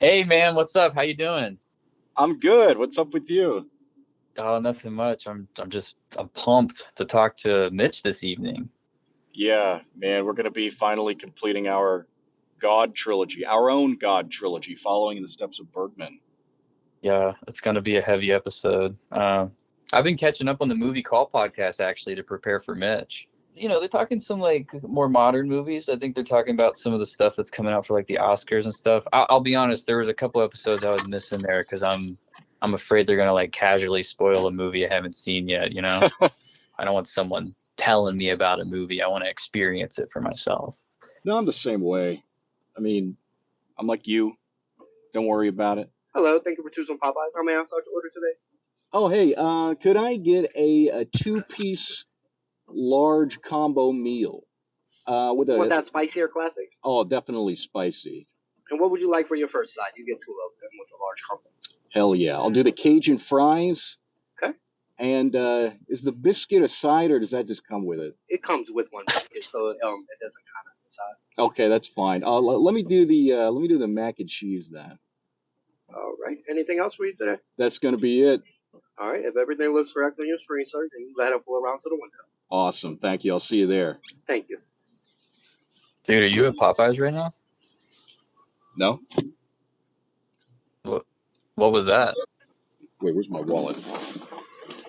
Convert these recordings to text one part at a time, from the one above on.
Hey man, what's up? How you doing? I'm good. What's up with you? Oh, nothing much. I'm pumped to talk to Mitch this evening. Yeah, man, we're going to be finally completing our God trilogy, our own God trilogy, following in the steps of Bergman. Yeah, it's gonna be a heavy episode. I've been catching up on the movie call podcast actually to prepare for Mitch. They're talking some like more modern movies. I think they're talking about some of the stuff that's coming out for like the Oscars and stuff. I'll be honest, there was a couple episodes I was missing there because I'm afraid they're gonna like casually spoil a movie I haven't seen yet, you know? I don't want someone telling me about a movie. I want to experience it for myself. No, I'm the same way. I mean, I'm like you. Don't worry about it. Hello, thank you for choosing Popeyes. How may I start your order today? Oh, hey, could I get a two-piece large combo meal with You want a that spicy or classic? oh, definitely spicy. And what would you like for your first side? You get two of them with a large combo. Hell yeah. I'll do the Cajun fries. Okay. And is the biscuit a side or does that just come with it? It comes with one biscuit, so it doesn't count as a side. Okay, that's fine. Let me do the mac and cheese then. All right. Anything else for you today? That's gonna be it. All right. If everything looks correct on your screen, sir, then you let it pull around to the window. Awesome. Thank you. I'll see you there. Thank you. Dude, are you at Popeyes right now? No? What was that? Wait, where's my wallet?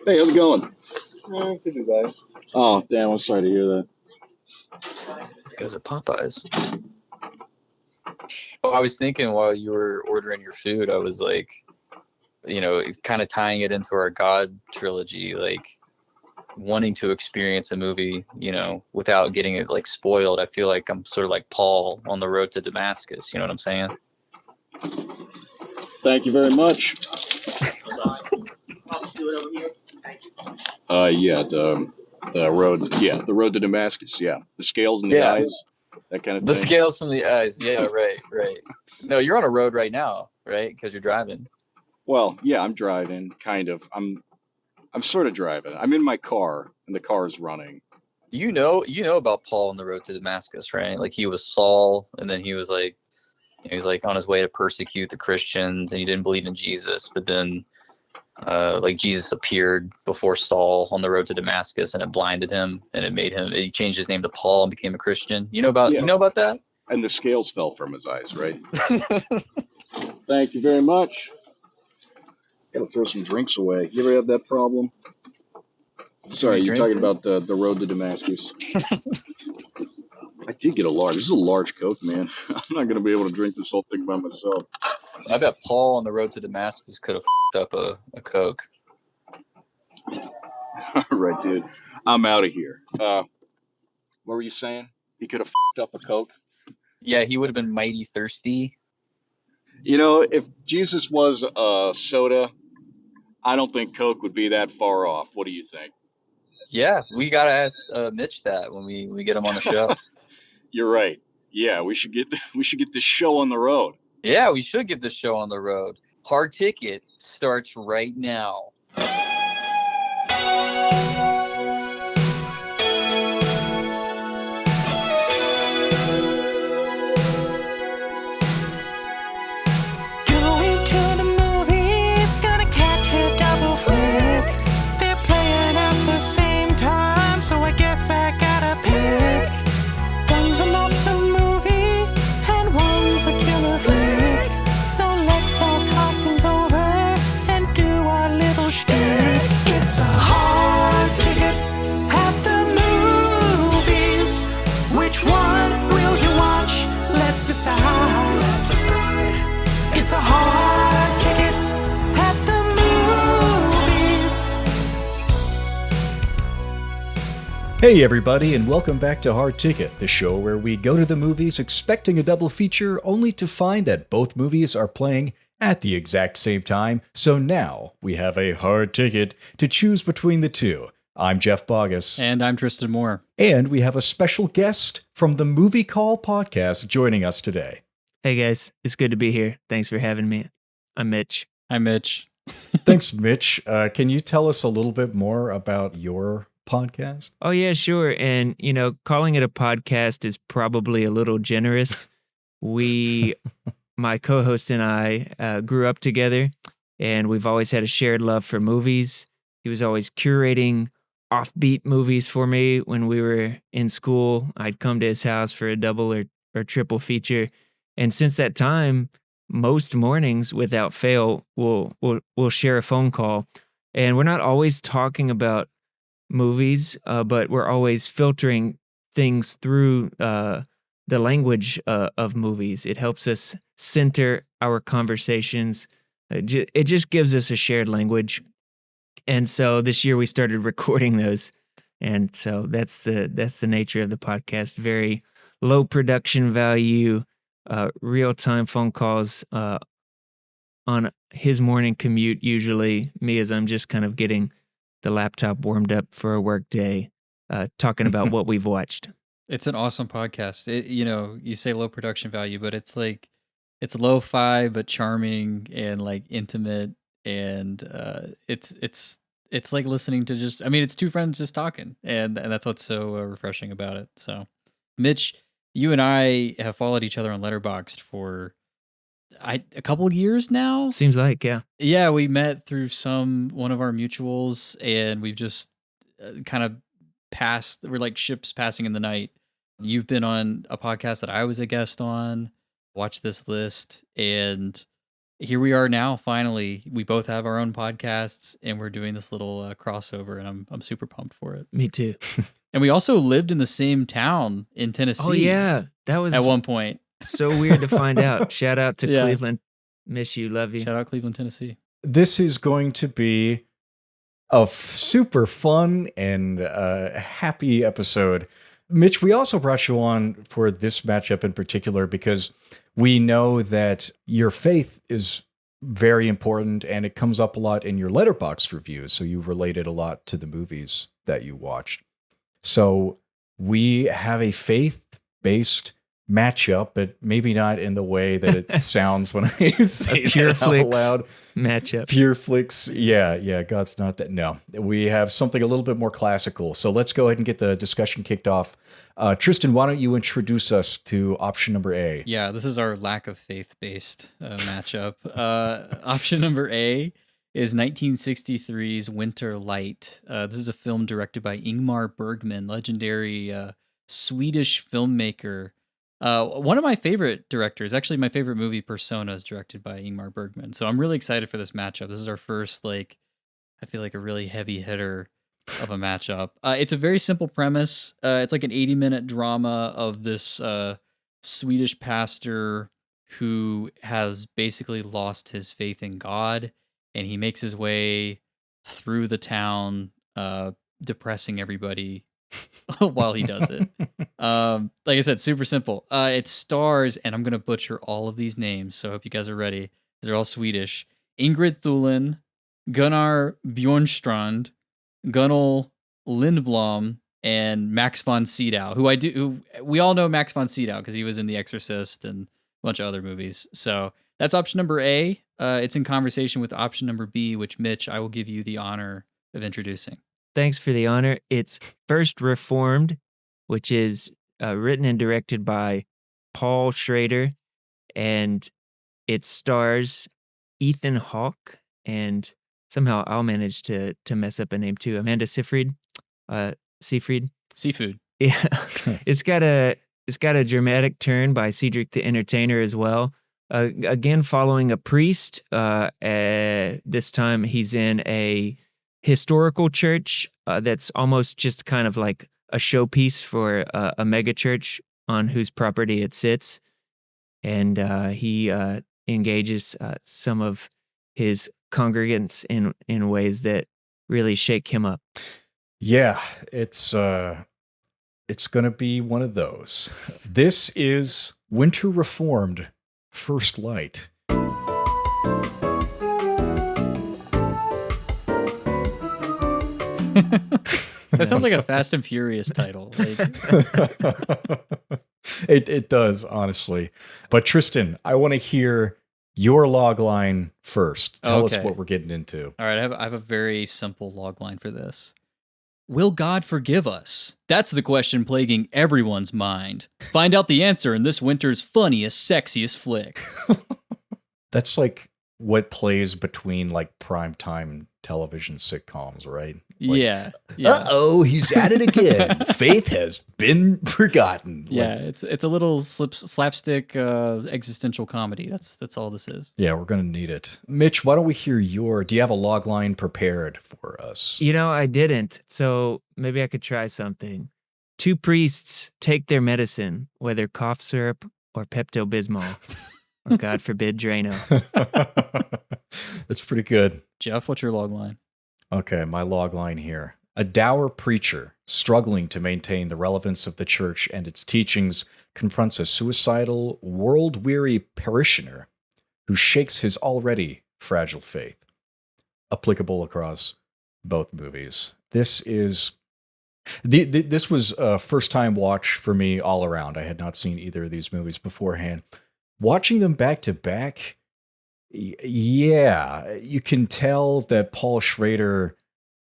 Hey, how's it going? This is guys. Oh, damn, I'm sorry to hear that. This guy's at Popeyes. Oh, I was thinking while you were ordering your food, I was like, kind of tying it into our God trilogy, like wanting to experience a movie, without getting it like spoiled. I feel like I'm sort of like Paul on the road to Damascus. You know what I'm saying? Thank you very much. I'll do it over here. Thank you. Yeah, the road to Damascus. Yeah, the scales in the Yeah, eyes, that kind of the thing. scales from the eyes. Yeah, right, right. No, you're on a road right now, right? Because you're driving. Well, yeah, I'm driving, kind of. I'm sort of driving. I'm in my car, and the car is running. You know about Paul on the road to Damascus, right? Like he was Saul, and then he was like on his way to persecute the Christians, and he didn't believe in Jesus. But then, like Jesus appeared before Saul on the road to Damascus, and it blinded him, and it made him. He changed his name to Paul and became a Christian. You Yeah, know about that? and the scales fell from his eyes, right? Thank you very much. Gotta throw some drinks away. You ever have that problem? Too Sorry, many you're talking drinks. about the road to Damascus. I did get a large. This is a large Coke, man. I'm not gonna be able to drink this whole thing by myself. I bet Paul on the road to Damascus could have up a Coke. All right, dude. I'm out of here. What were you saying? He could have up a Coke. Yeah, he would have been mighty thirsty. You know, if Jesus was a soda, I don't think Coke would be that far off. What do you think? Yeah, we gotta ask Mitch that when we get him on the show. You're right. Yeah, we should get this show on the road. Yeah, we should get this show on the road. Hard Ticket starts right now. Going to the movies, gonna catch a double flick. They're playing at the same time, so I guess I gotta pick. One's an awesome movie, and one's a killer flick. So let's all talk things over and do our little shtick. It's a hard ticket at the movies. Which one will you watch? Let's decide. It's a hard ticket at the movies. Hey, everybody, and welcome back to Hard Ticket, the show where we go to the movies expecting a double feature only to find that both movies are playing at the exact same time. So now we have a hard ticket to choose between the two. I'm Jeff Bogus. And I'm Tristan Moore. And we have a special guest from the Movie Call podcast joining us today. Hey guys, it's good to be here. Thanks for having me. I'm Mitch. Hi, Mitch. Thanks, Mitch. Can you tell us a little bit more about your podcast? Oh yeah, sure. And calling it a podcast is probably a little generous. We my co-host and I grew up together, and we've always had a shared love for movies. He was always curating offbeat movies for me when we were in school. I'd come to his house for a double or triple feature. And since that time, most mornings without fail, we'll share a phone call. And we're not always talking about movies, but we're always filtering things through the language of movies. It helps us center our conversations. It just gives us a shared language. And so this year we started recording those. And so that's the nature of the podcast. Very low production value, real-time phone calls on his morning commute, usually me as I'm just kind of getting the laptop warmed up for a work day, talking about what we've watched. It's an awesome podcast. You say low production value, but it's like, it's lo-fi, but charming and like intimate. And it's like listening to it's two friends just talking. And that's what's so refreshing about it. So Mitch, you and I have followed each other on Letterboxd for a couple of years now. Seems like, yeah. Yeah, we met through one of our mutuals, and we've just kind of passed. We're like ships passing in the night. You've been on a podcast that I was a guest on. Watch this list, and here we are now. Finally, we both have our own podcasts, and we're doing this little crossover, and I'm super pumped for it. Me too. And we also lived in the same town in Tennessee. Oh yeah, that was at one point. So weird to find out. Shout out to Cleveland. Miss you, love you. Shout out Cleveland, Tennessee. This is going to be a super fun and happy episode. Mitch, we also brought you on for this matchup in particular because we know that your faith is very important and it comes up a lot in your Letterboxd reviews. So you related a lot to the movies that you watched. So we have a faith-based matchup, but maybe not in the way that it sounds when I say Pure that out loud. Matchup. Pure flicks. Yeah. God's not that. No, we have something a little bit more classical. So let's go ahead and get the discussion kicked off. Tristan, why don't you introduce us to option number A? Yeah, this is our lack of faith-based matchup. Option number A is 1963's Winter Light. This is a film directed by Ingmar Bergman, legendary Swedish filmmaker. One of my favorite directors, actually my favorite movie, Persona, is directed by Ingmar Bergman. So I'm really excited for this matchup. This is our first, I feel like a really heavy hitter of a matchup. It's a very simple premise. It's like an 80-minute drama of this Swedish pastor who has basically lost his faith in God, and he makes his way through the town, depressing everybody while he does it. Like I said, super simple. It stars, and I'm going to butcher all of these names, so I hope you guys are ready. They're all Swedish. Ingrid Thulin, Gunnar Bjornstrand, Gunnel Lindblom, and Max von Sydow, who we all know Max von Sydow because he was in The Exorcist and a bunch of other movies. So that's option number A. It's in conversation with option number B, which, Mitch, I will give you the honor of introducing. Thanks for the honor. It's First Reformed, which is written and directed by Paul Schrader, and it stars Ethan Hawke, and somehow I'll manage to mess up a name too. Amanda Seyfried. Seafood. Yeah, it's got a dramatic turn by Cedric the Entertainer as well. Again, following a priest. This time he's in a historical church that's almost just kind of like a showpiece for a mega church on whose property it sits, and he engages some of his congregants in ways that really shake him up. Yeah, it's going to be one of those. This is Winter Reformed, First Light. That sounds like a Fast and Furious title. It does, honestly. But Tristan, I want to hear your log line first. Tell us what we're getting into. All right, I have a very simple log line for this. Will God forgive us? That's the question plaguing everyone's mind. Find out the answer in this winter's funniest, sexiest flick. That's like what plays between like primetime television sitcoms, right? Like, Yeah. Uh-oh, he's at it again. Faith has been forgotten. Yeah, it's a little slapstick existential comedy. That's all this is. Yeah, we're going to need it. Mitch, why don't we hear do you have a log line prepared for us? I didn't. So maybe I could try something. 2 priests take their medicine, whether cough syrup or Pepto-Bismol, or God forbid, Drano. That's pretty good. Jeff, what's your log line? Okay, my log line here. A dour preacher struggling to maintain the relevance of the church and its teachings confronts a suicidal, world-weary parishioner who shakes his already fragile faith. Applicable across both movies. This was a first-time watch for me all around. I had not seen either of these movies beforehand. Watching them back to back, yeah, you can tell that Paul Schrader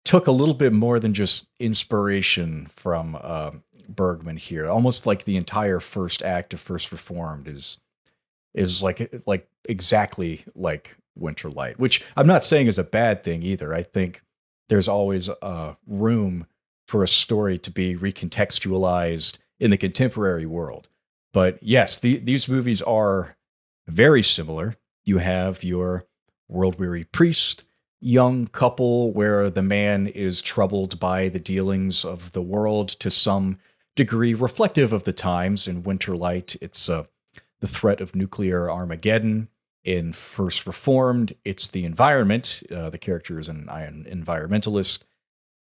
took a little bit more than just inspiration from Bergman here. Almost like the entire first act of First Reformed is like exactly like Winter Light, which I'm not saying is a bad thing either. I think there's always room for a story to be recontextualized in the contemporary world. But yes, these movies are very similar. You have your world-weary priest, young couple where the man is troubled by the dealings of the world to some degree, reflective of the times. In Winter Light, it's the threat of nuclear Armageddon. In First Reformed, it's the environment. The character is an environmentalist.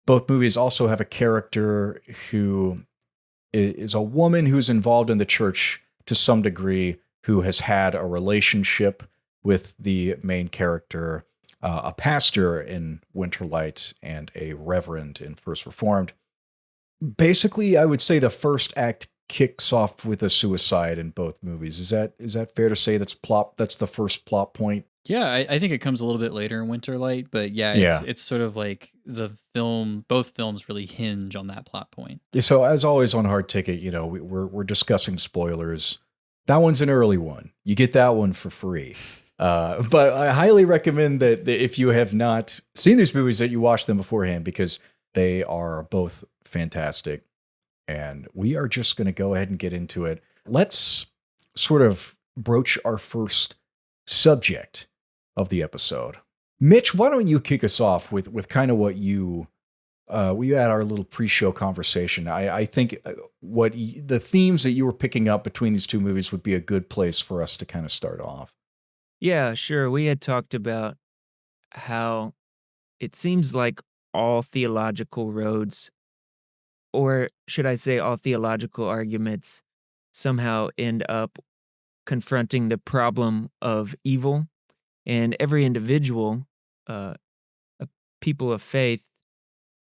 Both movies also have a character who is a woman who's involved in the church to some degree, who has had a relationship with the main character, a pastor in Winter Light and a reverend in First Reformed. Basically, I would say the first act kicks off with a suicide in both movies. Is that fair to say? That's the first plot point. Yeah, I think it comes a little bit later in Winter Light, but it's sort of like both films really hinge on that plot point. So as always on Hard Ticket, we're discussing spoilers. That one's an early one. You get that one for free. But I highly recommend that if you have not seen these movies, that you watch them beforehand, because they are both fantastic. And we are just going to go ahead and get into it. Let's sort of broach our first subject of the episode. Mitch, why don't you kick us off with kind of what we had our little pre-show conversation. I think the themes that you were picking up between these two movies would be a good place for us to kind of start off. Yeah, sure. We had talked about how it seems like all theological roads, or should I say all theological arguments, somehow end up confronting the problem of evil. And every individual, people of faith,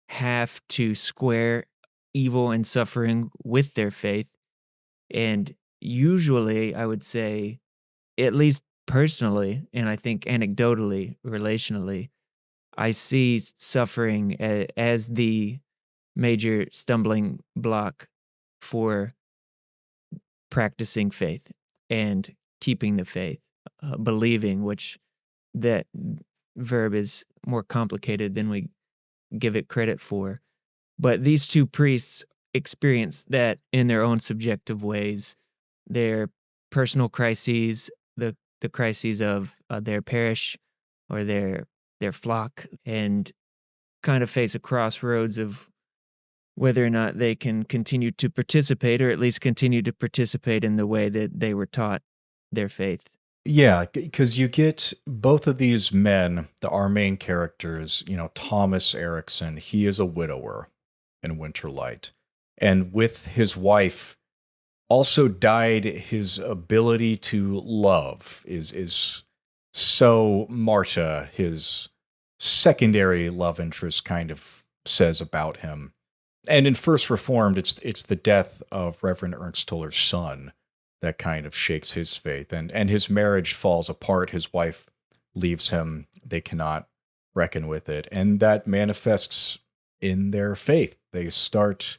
have to square evil and suffering with their faith. And usually, I would say, at least personally, and I think anecdotally, relationally, I see suffering as the major stumbling block for practicing faith and keeping the faith, believing, which that verb is more complicated than we give it credit for. But these two priests experience that in their own subjective ways. Their personal crises, the crises of their parish or their flock, and kind of face a crossroads of whether or not they can continue to participate, or at least continue to participate in the way that they were taught their faith. Yeah, because you get both of these men, our main characters, Thomas Erickson, he is a widower in Winter Light. And with his wife, also died his ability to love is so Marta, his secondary love interest, kind of says about him. And in First Reformed, it's the death of Reverend Ernst Tuller's son that kind of shakes his faith. And his marriage falls apart. His wife leaves him. They cannot reckon with it. And that manifests in their faith. They start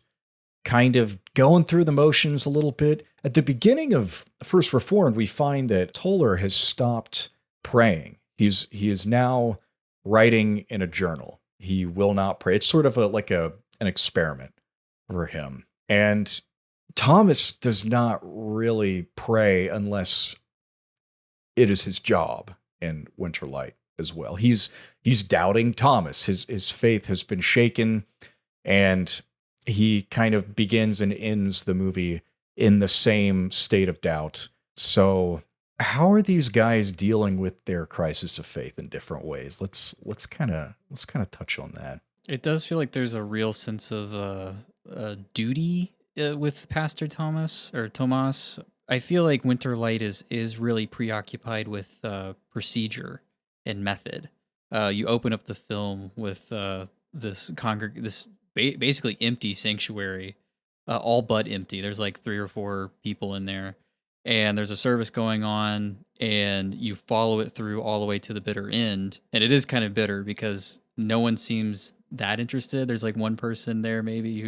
kind of going through the motions a little bit. At the beginning of First Reformed, we find that Toller has stopped praying. He is now writing in a journal. He will not pray. It's sort of an experiment for him. And Thomas does not really pray unless it is his job in Winterlight as well. He's doubting Thomas. His faith has been shaken, and he kind of begins and ends the movie in the same state of doubt. So how are these guys dealing with their crisis of faith in different ways? Let's kind of touch on that. It does feel like there's a real sense of duty with Pastor Thomas or Tomas. I feel like Winterlight is really preoccupied with procedure and method. You open up the film with this basically empty sanctuary, all but empty. There's like 3 or 4 people in there, and there's a service going on, and you follow it through all the way to the bitter end. And it is kind of bitter because no one seems that interested. There's like one person there maybe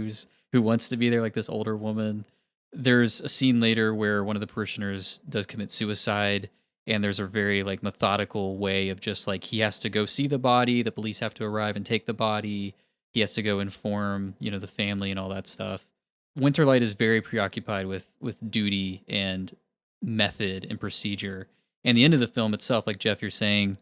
who wants to be there, like this older woman. There's a scene later where one of the parishioners does commit suicide, and there's a very like methodical way of just like, he has to go see the body, the police have to arrive and take the body, he has to go inform, the family and all that stuff. Winterlight is very preoccupied with duty and method and procedure. And the end of the film itself, like Jeff, you're saying,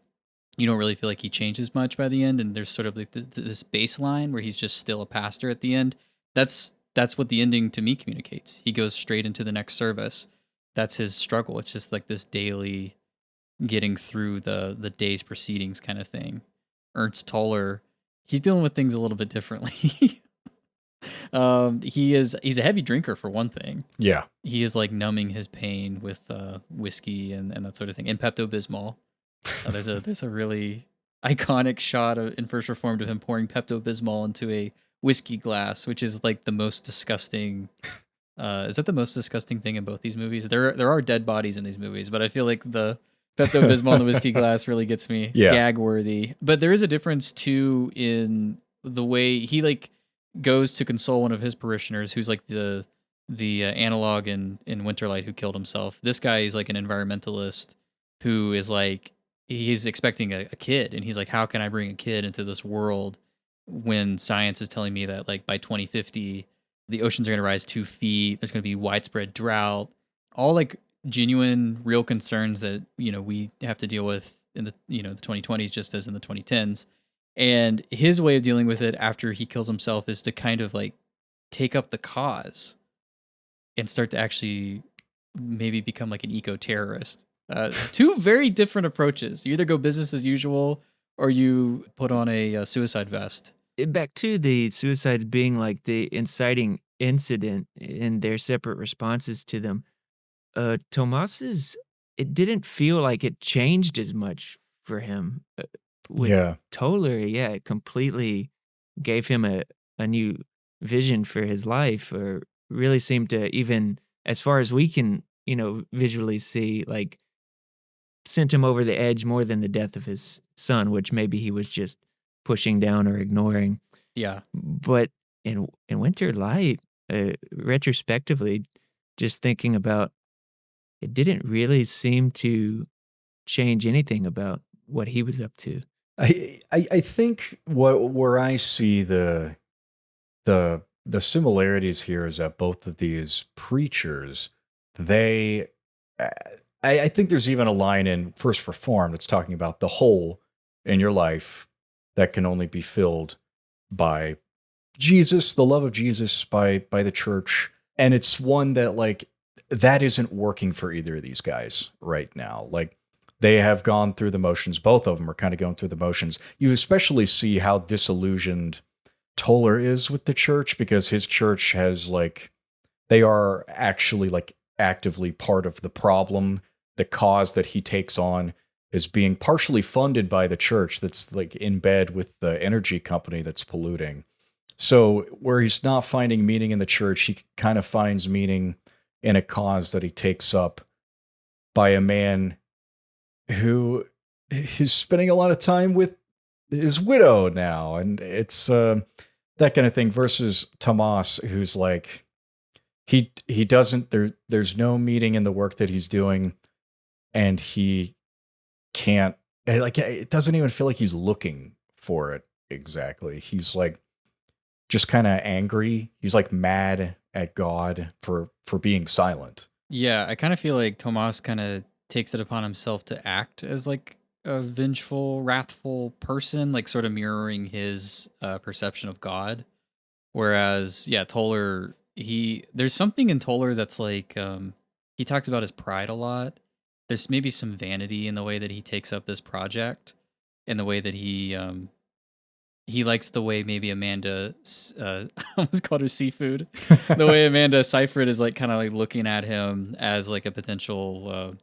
you don't really feel like he changes much by the end, and there's sort of like this baseline where he's just still a pastor at the end. That's what the ending to me communicates. He goes straight into the next service. That's his struggle. It's just like this daily getting through the day's proceedings kind of thing. Ernst Toller, he's dealing with things a little bit differently. He's a heavy drinker for one thing. Yeah. He is like numbing his pain with whiskey and that sort of thing. And Pepto-Bismol. There's a really iconic shot in First Reformed of him pouring Pepto-Bismol into a whiskey glass, which is like the most disgusting. Is that the most disgusting thing in both these movies? There are dead bodies in these movies, but I feel like the Pepto-Bismol in the whiskey glass really gets me gag worthy. But there is a difference too in the way he like goes to console one of his parishioners who's like the analog in Winterlight who killed himself. This guy is like an environmentalist who is like, he's expecting a kid, and he's like, how can I bring a kid into this world when science is telling me that like by 2050 the oceans are going to rise 2 feet, there's going to be widespread drought, all like genuine real concerns that we have to deal with in the the 2020s just as in the 2010s. And his way of dealing with it after he kills himself is to kind of like take up the cause and start to actually maybe become like an eco-terrorist. 2 very different approaches. You either go business as usual or you put on a suicide vest. Back to the suicides being like the inciting incident in their separate responses to them. Tomas's, it didn't feel like it changed as much for him. With Toller, it completely gave him a new vision for his life, or really seemed to, even as far as we can, visually see, like sent him over the edge more than the death of his son, which maybe he was just pushing down or ignoring. Yeah. But in Winterlight, retrospectively, just thinking about, it didn't really seem to change anything about what he was up to. I think where I see the similarities here is that both of these preachers, I think there's even a line in First Reformed that's talking about the hole in your life that can only be filled by Jesus, the love of Jesus, by the church. And it's one that like, that isn't working for either of these guys right now. Like, they have gone through the motions. Both of them are kind of going through the motions. You especially see how disillusioned Toller is with the church, because his church has like, they are actually like actively part of the problem. The cause that he takes on is being partially funded by the church that's like in bed with the energy company that's polluting. So where he's not finding meaning in the church, he kind of finds meaning in a cause that he takes up by a man who is spending a lot of time with his widow now. And it's that kind of thing versus Tomas, who's like, he doesn't, there's no meaning in the work that he's doing, and he can't, like, it doesn't even feel like he's looking for it exactly. He's like just kind of angry. He's like mad at God for being silent. Yeah, I kind of feel like Tomas kind of takes it upon himself to act as like a vengeful, wrathful person, like sort of mirroring his perception of God. Whereas, yeah, Toller, there's something in Toller that's like he talks about his pride a lot. There's maybe some vanity in the way that he takes up this project, in the way that he likes the way maybe Amanda, I almost called her seafood. The way Amanda Seyfried is like kind of like looking at him as like a potential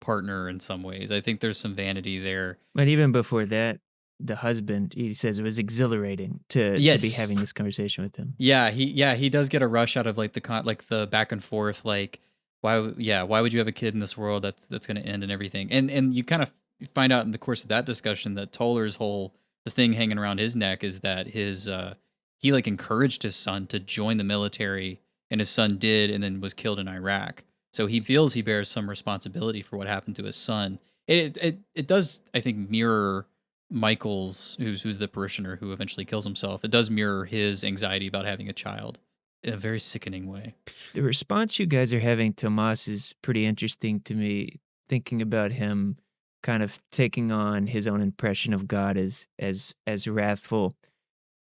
partner in some ways. I think there's some vanity there. But even before that, the husband, he says it was exhilarating to be having this conversation with him. Yeah, he does get a rush out of like the back and forth, like why would you have a kid in this world that's going to end and everything. And you kind of find out in the course of that discussion that Toller's the thing hanging around his neck is that he like encouraged his son to join the military, and his son did, and then was killed in Iraq. So he feels he bears some responsibility for what happened to his son. It does, I think, mirror Michael's, who's the parishioner who eventually kills himself. It does mirror his anxiety about having a child in a very sickening way. The response you guys are having, Tomas, is pretty interesting to me, thinking about him kind of taking on his own impression of God as wrathful,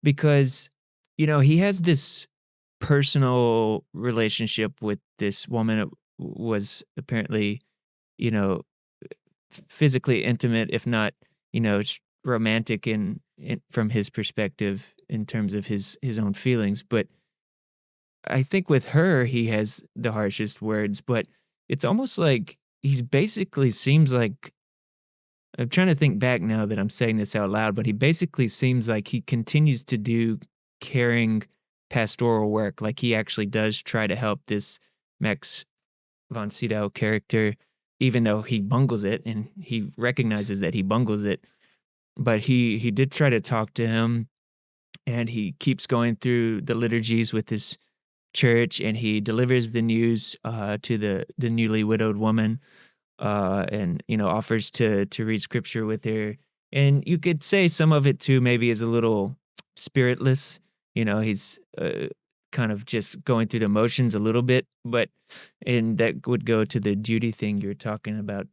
because, you know, he has this personal relationship with this woman that was apparently, you know, physically intimate, if not, you know, romantic in from his perspective in terms of his own feelings. But I think with her, he has the harshest words, but it's almost like he basically seems like, I'm trying to think back now that I'm saying this out loud, but he basically seems like he continues to do caring pastoral work. Like he actually does try to help this Max von Sydow character, even though he bungles it, and he recognizes that he bungles it. But he did try to talk to him, and he keeps going through the liturgies with his church, and he delivers the news to the newly widowed woman, and, you know, offers to read scripture with her. And you could say some of it too maybe is a little spiritless. You know, he's kind of just going through the motions a little bit, and that would go to the duty thing you're talking about,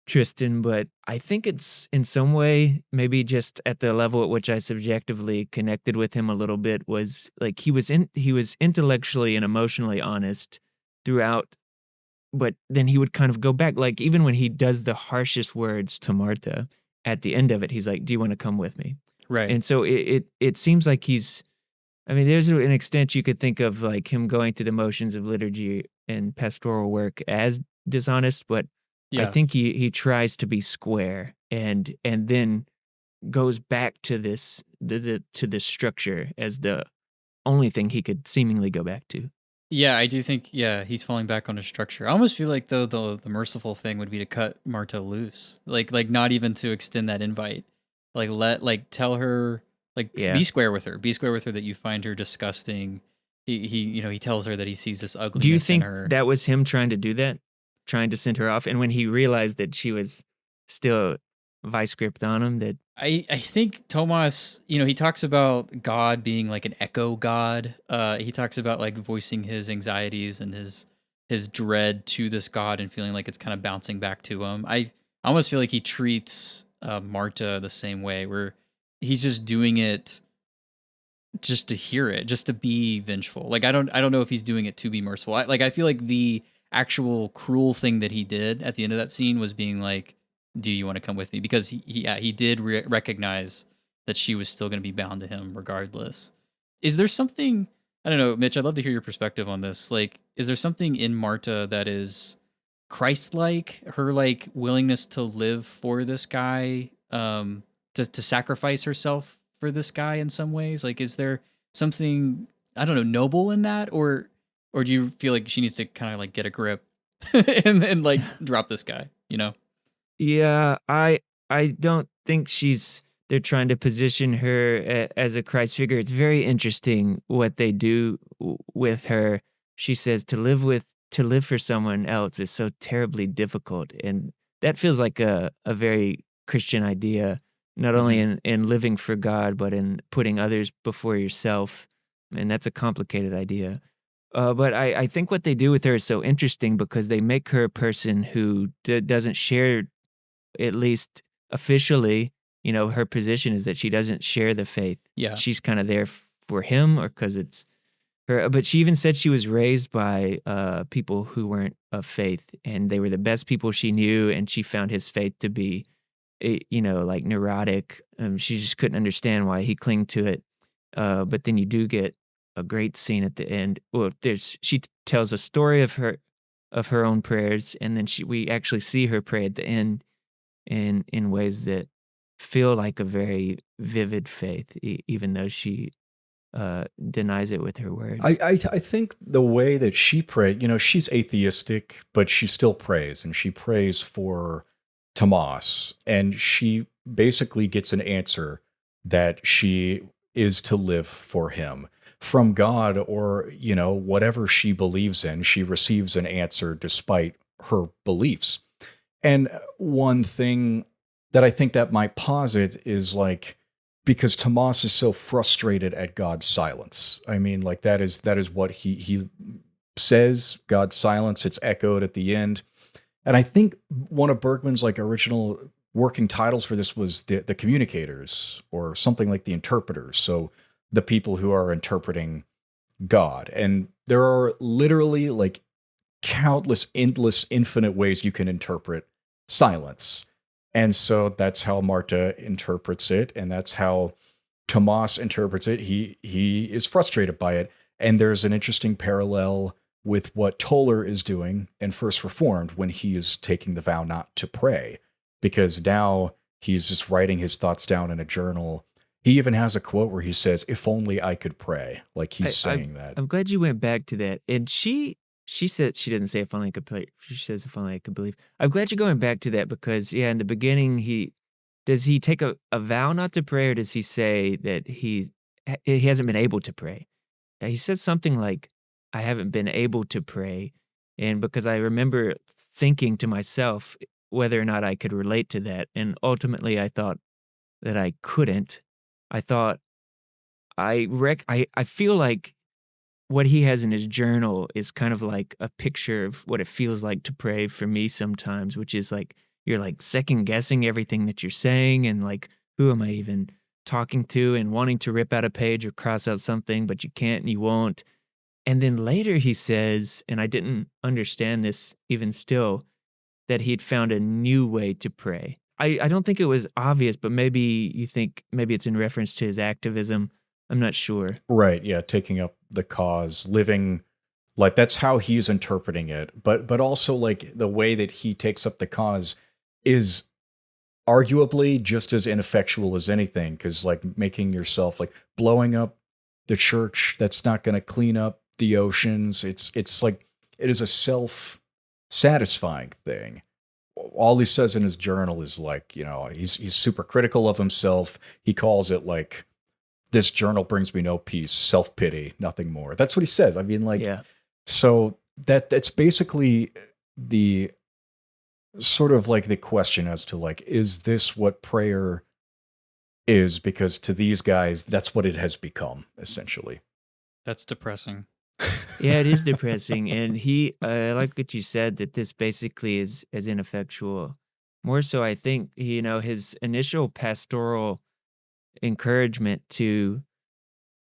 Tristan. But I think it's in some way, maybe just at the level at which I subjectively connected with him a little bit, was like he was intellectually and emotionally honest throughout, but then he would kind of go back, like even when he does the harshest words to Marta at the end of it, he's like, "Do you want to come with me?" Right. And so it seems like there's an extent you could think of like him going through the motions of liturgy and pastoral work as dishonest, but I think he tries to be square and then goes back to this to this structure as the only thing he could seemingly go back to. Yeah, I do think, he's falling back on his structure. I almost feel like, though, the merciful thing would be to cut Marta loose. Like not even to extend that invite. Tell her, be square with her. Be square with her that you find her disgusting. He tells her that he sees this ugliness Do you think in her. that was him trying to do that? Trying to send her off? And when he realized that she was still vice grip on him, that I think Tomas, he talks about God being like an echo God. He talks about like voicing his anxieties and his dread to this God and feeling like it's kind of bouncing back to him. I almost feel like he treats Marta the same way, where he's just doing it just to hear it, just to be vengeful. Like I don't know if he's doing it to be merciful. I feel like the actual cruel thing that he did at the end of that scene was being like, "Do you want to come with me?" Because he did recognize that she was still going to be bound to him regardless. Is there something, I don't know, Mitch, I'd love to hear your perspective on this. Like, is there something in Marta that is Christ-like, her like willingness to live for this guy, to sacrifice herself for this guy in some ways? Like, is there something, I don't know, noble in that, or do you feel like she needs to kind of like get a grip and like drop this guy, Yeah, I don't think she's they're trying to position her as a Christ figure. It's very interesting what they do with her. She says to live for someone else is so terribly difficult, and that feels like a very Christian idea, not only in living for God, but in putting others before yourself. And that's a complicated idea. But I think what they do with her is so interesting because they make her a person who doesn't share, at least officially, her position is that she doesn't share the faith. Yeah. She's kind of there for him or because it's her. But she even said she was raised by people who weren't of faith, and they were the best people she knew, and she found his faith to be, like neurotic. She just couldn't understand why he clinged to it. But then you do get a great scene at the end. Well, she tells a story of her own prayers, and then we actually see her pray at the end in ways that feel like a very vivid faith, even though she denies it with her words. I think the way that she prayed, she's atheistic, but she still prays, and she prays for Tomas, and she basically gets an answer that she is to live for him from God, or whatever she believes in. She receives an answer despite her beliefs. And one thing that I think that might posit is because Tomas is so frustrated at God's silence. I mean, that is what he says, God's silence. It's echoed at the end. And I think one of Bergman's original working titles for this was the communicators, or something like the interpreters. So the people who are interpreting God. And there are literally countless, endless, infinite ways you can interpret silence. And so that's how Marta interprets it, and that's how Tomas interprets it. He is frustrated by it. And there's an interesting parallel with what Toller is doing in First Reformed when he is taking the vow not to pray, because now he's just writing his thoughts down in a journal. He even has a quote where he says, "If only I could pray." He's saying that. I'm glad you went back to that. And she said, she doesn't say if only I could pray. She says if only I could believe. I'm glad you're going back to that because, in the beginning, does he take a vow not to pray, or does he say that he hasn't been able to pray? He says something like, I haven't been able to pray. And because I remember thinking to myself whether or not I could relate to that. And ultimately I thought that I couldn't. I thought, I feel like what he has in his journal is kind of like a picture of what it feels like to pray for me sometimes, which is you're second guessing everything that you're saying, and who am I even talking to, and wanting to rip out a page or cross out something, but you can't and you won't. And then later he says, and I didn't understand this even still, that he'd found a new way to pray. I don't think it was obvious, but maybe you think maybe it's in reference to his activism. I'm not sure. Right, yeah, taking up the cause, living that's how he's interpreting it. But also the way that he takes up the cause is arguably just as ineffectual as anything, because making yourself blowing up the church, that's not going to clean up the oceans. It is a self-satisfying thing. All he says in his journal is he's super critical of himself. He calls it this journal brings me no peace, self-pity, nothing more. That's what he says. I mean, yeah. So that's basically the sort of the question as to is this what prayer is? Because to these guys, that's what it has become, essentially. That's depressing. Yeah, it is depressing. And I like what you said, that this basically is as ineffectual. More so, I think, his initial pastoral encouragement to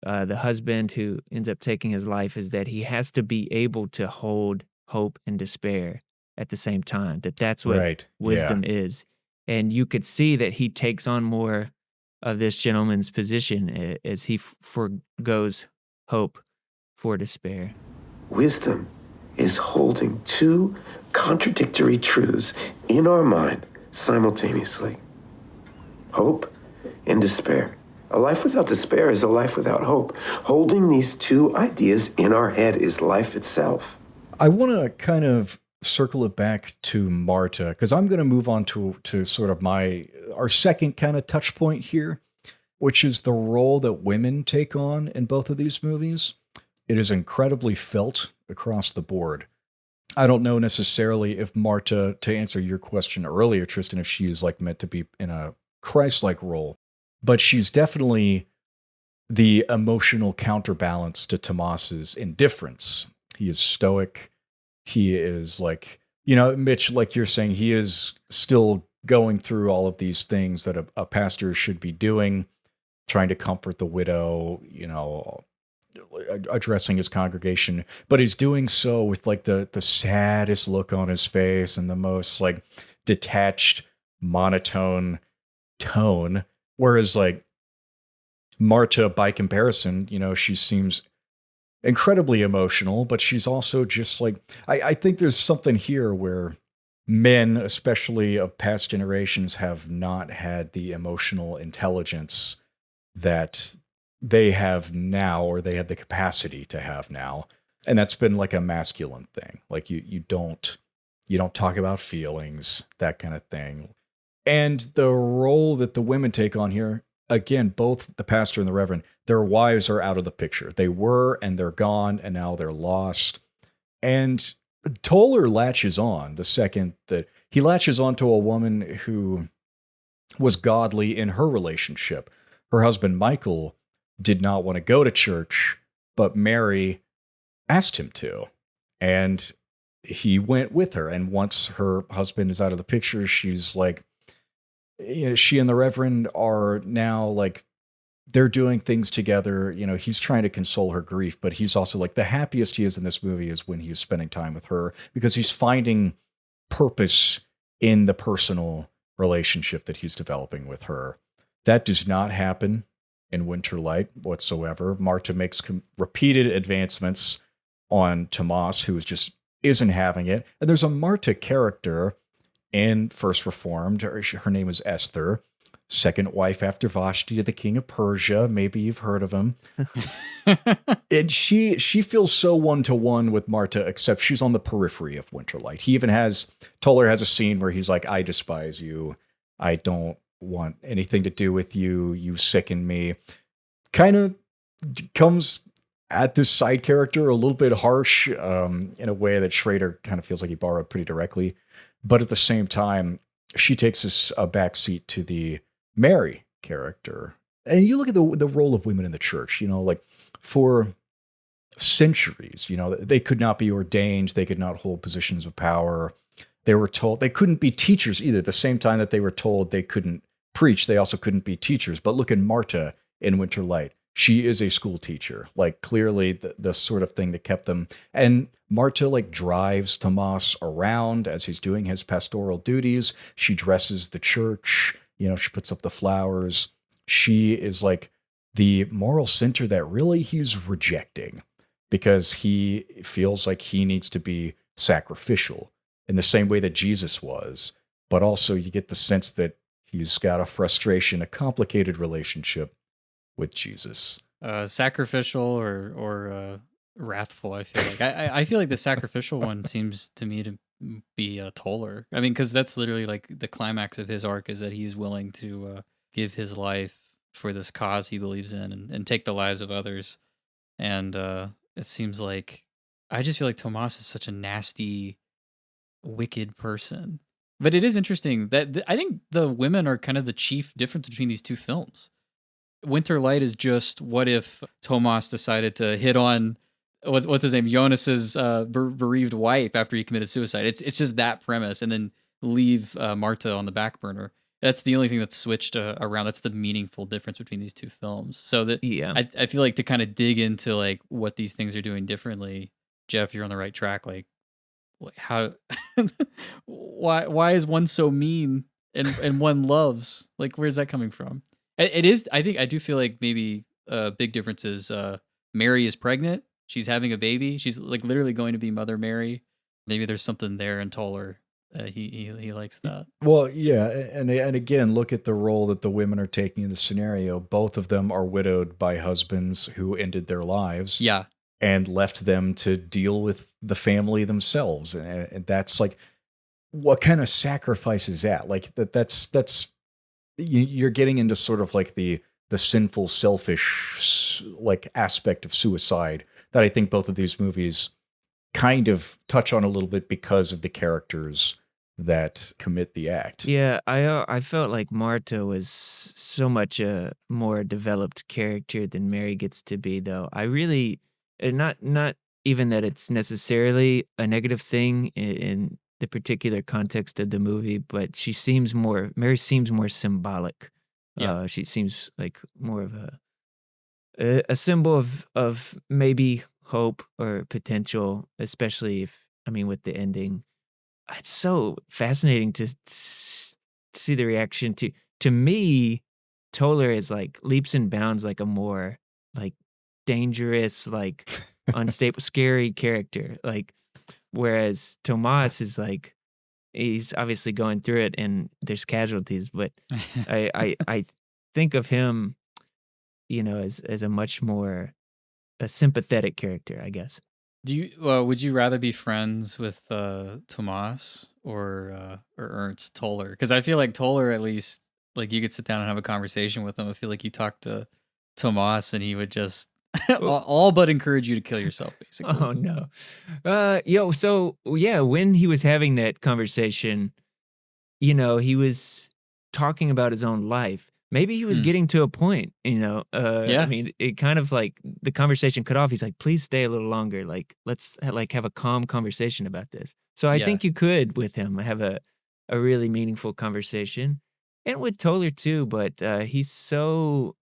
the husband who ends up taking his life is that he has to be able to hold hope and despair at the same time, that's what wisdom is. And you could see that he takes on more of this gentleman's position as he forgoes hope for despair. Wisdom is holding two contradictory truths in our mind simultaneously. Hope and despair. A life without despair is a life without hope. Holding these two ideas in our head is life itself. I want to kind of circle it back to Marta, because I'm going to move on to sort of our second kind of touch point here, which is the role that women take on in both of these movies. It is incredibly felt across the board. I don't know necessarily if Marta, to answer your question earlier, Tristan, if she is like meant to be in a Christ-like role, but she's definitely the emotional counterbalance to Tomas's indifference. He is stoic. He is like, Mitch, like you're saying, he is still going through all of these things that a pastor should be doing, trying to comfort the widow, addressing his congregation, but he's doing so with like the saddest look on his face and the most like detached, monotone tone. Whereas like Marta, by comparison, she seems incredibly emotional, but she's also just like, I think there's something here where men, especially of past generations, have not had the emotional intelligence that they have now, or they have the capacity to have now. And that's been like a masculine thing. Like you don't talk about feelings, that kind of thing. And the role that the women take on here, again, both the pastor and the reverend, their wives are out of the picture. They were, and they're gone, and now they're lost. And Toller latches on the second that he latches on to a woman who was godly in her relationship. Her husband, Michael, did not want to go to church, but Mary asked him to. And he went with her. And once her husband is out of the picture, she's like, she and the reverend are now like, they're doing things together. He's trying to console her grief, but he's also like, the happiest he is in this movie is when he's spending time with her, because he's finding purpose in the personal relationship that he's developing with her. That does not happen in Winter Light whatsoever. Marta makes repeated advancements on Tomas, who isn't having it. And there's a Marta character in First Reformed. Her name is Esther, second wife after Vashti to the king of Persia. Maybe you've heard of him. And she feels so one-to-one with Marta, except she's on the periphery of Winterlight. Toller has a scene where he's like, I despise you. I don't want anything to do with you. You sicken me. Kind of comes at this side character a little bit harsh, in a way that Schrader kind of feels like he borrowed pretty directly. But at the same time, she takes a backseat to the Mary character. And you look at the role of women in the church, like for centuries, they could not be ordained. They could not hold positions of power. They were told they couldn't be teachers either. At the same time that they were told they couldn't preach, they also couldn't be teachers. But look at Marta in Winter Light. She is a school teacher, like clearly the sort of thing that kept them. And Marta like drives Tomas around as he's doing his pastoral duties. She dresses the church, she puts up the flowers. She is like the moral center that really he's rejecting, because he feels like he needs to be sacrificial in the same way that Jesus was. But also you get the sense that he's got a frustration, a complicated relationship with Jesus. Sacrificial or wrathful, I feel like. I feel like the sacrificial one seems to me to be Toller. I mean, because that's literally like the climax of his arc, is that he's willing to give his life for this cause he believes in, and take the lives of others. And it seems like, I just feel like Tomas is such a nasty, wicked person. But it is interesting that I think the women are kind of the chief difference between these two films. Winter Light is just, what if Tomas decided to hit on what's his name, Jonas's bereaved wife after he committed suicide. It's just that premise, and then leave Marta on the back burner. That's the only thing that's switched around. That's the meaningful difference between these two films. So that I feel like to kind of dig into like what these things are doing differently, Jeff, you're on the right track. Like, how why is one so mean and one loves? Like, where's that coming from? It is. I do feel like maybe a big difference is Mary is pregnant. She's having a baby. She's like literally going to be Mother Mary. Maybe there's something there in Toller. He likes that. Well, yeah, and again, look at the role that the women are taking in the scenario. Both of them are widowed by husbands who ended their lives. Yeah. and left them to deal with the family themselves. And that's like, what kind of sacrifice is that? Like that's you're getting into sort of like the sinful, selfish like aspect of suicide that I think both of these movies kind of touch on a little bit because of the characters that commit the act. Yeah, I felt like Marta was so much a more developed character than Mary gets to be, though. I really, not even that it's necessarily a negative thing in the particular context of the movie, but Mary seems more symbolic. Yeah. She seems like more of a symbol of maybe hope or potential, especially with the ending. It's so fascinating to see the reaction to me. Toller is like leaps and bounds like a more like dangerous, like unstable, scary character. Like whereas Tomas is like he's obviously going through it and there's casualties, but I think of him, as a much more a sympathetic character, I guess. Would you rather be friends with Tomas or Ernst Toller? Because I feel like Toller, at least, like you could sit down and have a conversation with him. I feel like you talk to Tomas and he would just all but encourage you to kill yourself, basically. Oh no. So yeah, when he was having that conversation, he was talking about his own life. Maybe he was getting to a point, Yeah. I mean, it kind of like the conversation cut off. He's like, please stay a little longer. Like, let's have a calm conversation about this. So I think you could with him have a really meaningful conversation, and with Toller too, but he's so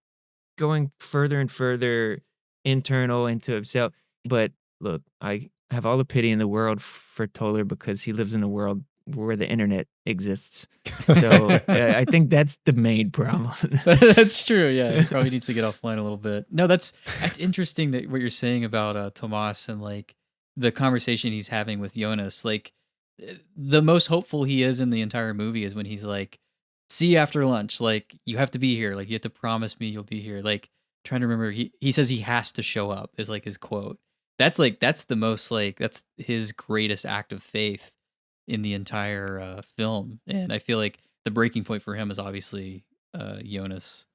going further and further internal into himself. But look, I have all the pity in the world for Toller because he lives in a world where the internet exists. So I think that's the main problem. That's true. Yeah, he probably needs to get offline a little bit. No, that's interesting that what you're saying about Tomas and like the conversation he's having with Jonas. Like the most hopeful he is in the entire movie is when he's like, "See you after lunch. Like you have to be here. Like you have to promise me you'll be here." Like trying to remember, he says he has to show up is like his quote. That's the most like that's his greatest act of faith in the entire film. And I feel like the breaking point for him is obviously Jonas,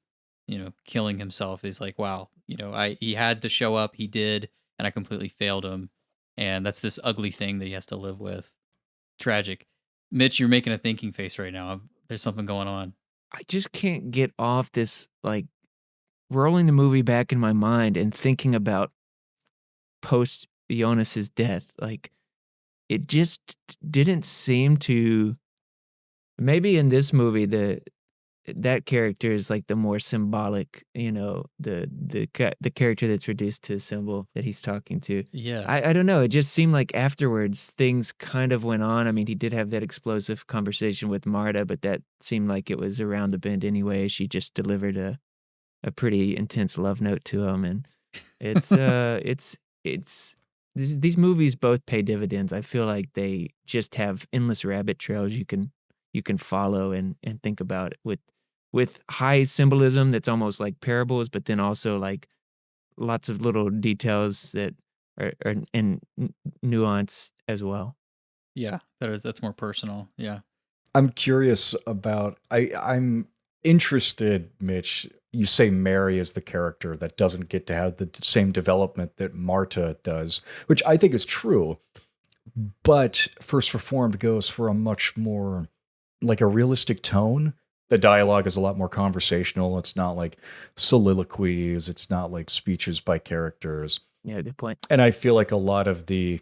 killing himself. Is like, wow, he had to show up, he did, and I completely failed him. And that's this ugly thing that he has to live with. Tragic. Mitch, you're making a thinking face right now. There's something going on. I just can't get off this, like, rolling the movie back in my mind and thinking about post Jonas's death. Like, it just didn't seem to. Maybe in this movie, that character is like the more symbolic, the character that's reduced to a symbol that he's talking to. Yeah. I don't know. It just seemed like afterwards things kind of went on. I mean, he did have that explosive conversation with Marta, but that seemed like it was around the bend anyway. She just delivered a pretty intense love note to him, and it's these movies both pay dividends. I feel like they just have endless rabbit trails you can follow and think about it with high symbolism that's almost like parables, but then also like lots of little details that are in nuance as well. Yeah, that's more personal. Yeah. I'm curious about, I'm interested, Mitch. You say Mary is the character that doesn't get to have the same development that Marta does, which I think is true. But First Reformed goes for a much more like a realistic tone. The dialogue is a lot more conversational. It's not like soliloquies. It's not like speeches by characters. Yeah, good point. And I feel like a lot of the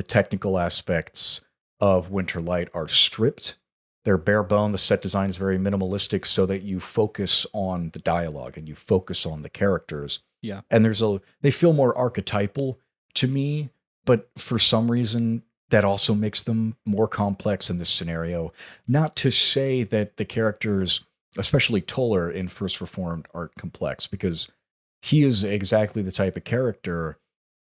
technical aspects of Winterlight are stripped. They're bare bone. The set design is very minimalistic so that you focus on the dialogue and you focus on the characters. Yeah. And they feel more archetypal to me, but for some reason that also makes them more complex in this scenario. Not to say that the characters, especially Toller in First Reformed, aren't complex, because he is exactly the type of character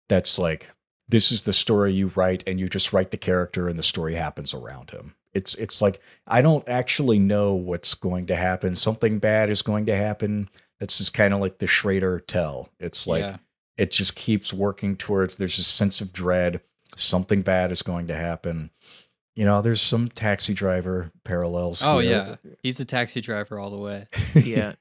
that's like, this is the story you write, and you just write the character and the story happens around him. It's like, I don't actually know what's going to happen. Something bad is going to happen. That's just kind of like the Schrader tell. It's like, it just keeps working towards, there's a sense of dread. Something bad is going to happen. You know, there's some Taxi Driver parallels Oh here. yeah, he's the taxi driver all the way. Yeah,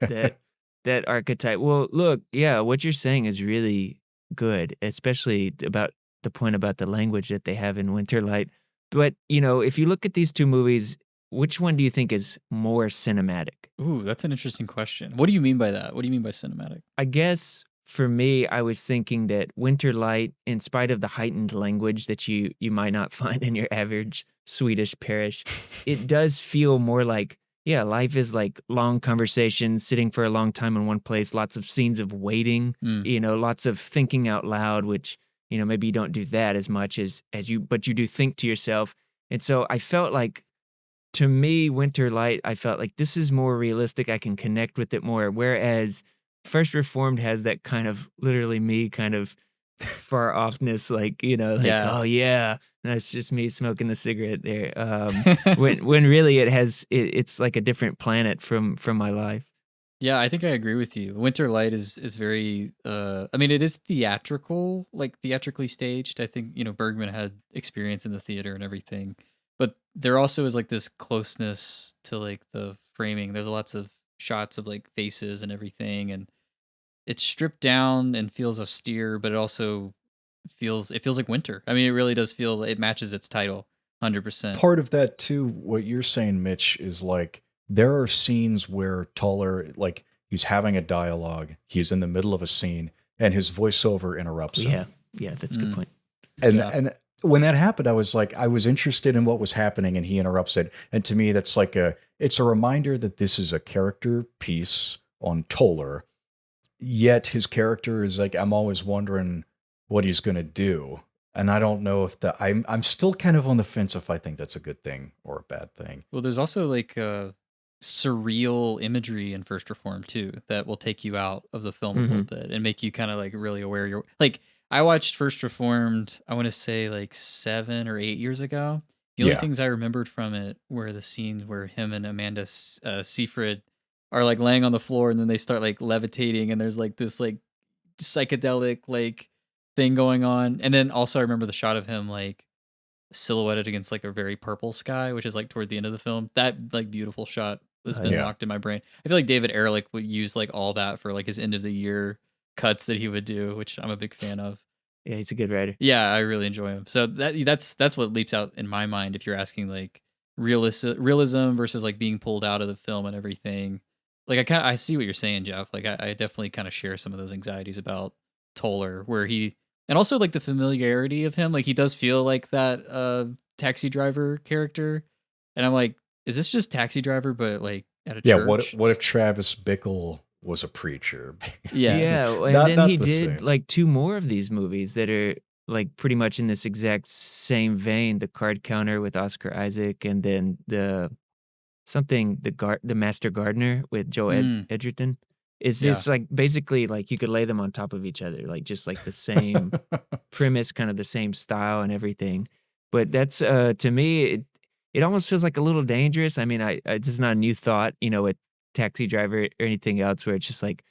that archetype. Well, look, yeah, what you're saying is really good, especially about the point about the language that they have in Winterlight. But, you know, if you look at these two movies, which one do you think is more cinematic? Ooh, that's an interesting question. What do you mean by that? What do you mean by cinematic? I guess for me, I was thinking that Winterlight, in spite of the heightened language that you might not find in your average Swedish parish, it does feel more like, yeah, life is like long conversations, sitting for a long time in one place, lots of scenes of waiting, you know, lots of thinking out loud, which, you know, maybe you don't do that as much as you, but you do think to yourself. And so I felt like, to me, Winterlight, I felt like this is more realistic. I can connect with it more. Whereas First Reformed has that kind of literally me kind of far offness, like, you know, like, oh yeah, that's just me smoking the cigarette there. When really it's like a different planet from my life. Yeah, I think I agree with you. Winterlight is very I mean, it is theatrical, like theatrically staged. I think, you know, Bergman had experience in the theater and everything. But there also is like this closeness to like the framing. There's lots of shots of like faces and everything, and it's stripped down and feels austere, but it also feels like winter. I mean, it really does feel, it matches its title 100%. Part of that too, what you're saying, Mitch, is like there are scenes where Toller, like he's having a dialogue, he's in the middle of a scene, and his voiceover interrupts him. Yeah, that's a good point. And when that happened, I was interested in what was happening, and he interrupts it. And to me, that's like it's a reminder that this is a character piece on Toller. Yet his character is like, I'm always wondering what he's going to do. And I don't know if I'm still kind of on the fence if I think that's a good thing or a bad thing. Well, there's also like surreal imagery in First Reformed too, that will take you out of the film a little bit and make you kind of like really aware. You're like, I watched First Reformed, I want to say like 7 or 8 years ago. The only things I remembered from it were the scene where him and Amanda Seyfried are like laying on the floor, and then they start like levitating, and there's like this like psychedelic like thing going on. And then also I remember the shot of him like silhouetted against like a very purple sky, which is like toward the end of the film. That like beautiful shot has been locked in my brain. I feel like David Ehrlich would use like all that for like his end of the year cuts that he would do, which I'm a big fan of. Yeah, he's a good writer. Yeah, I really enjoy him. So that's what leaps out in my mind if you're asking like realism versus like being pulled out of the film and everything. Like I see what you're saying, Jeff. Like I definitely kind of share some of those anxieties about Toller, where and also like the familiarity of him. Like he does feel like that taxi driver character, and I'm like, is this just Taxi Driver but like at a church? What if Travis Bickle was a preacher? Yeah, and then he did like 2 more of these movies that are like pretty much in this exact same vein. The Card Counter with Oscar Isaac, and then the Master Gardener with Joe Edgerton. Is this like basically like you could lay them on top of each other, like just like the same premise, kind of the same style and everything. But that's to me, it almost feels like a little dangerous. I mean, this is not a new thought, you know, with Taxi Driver or anything else, where it's just like,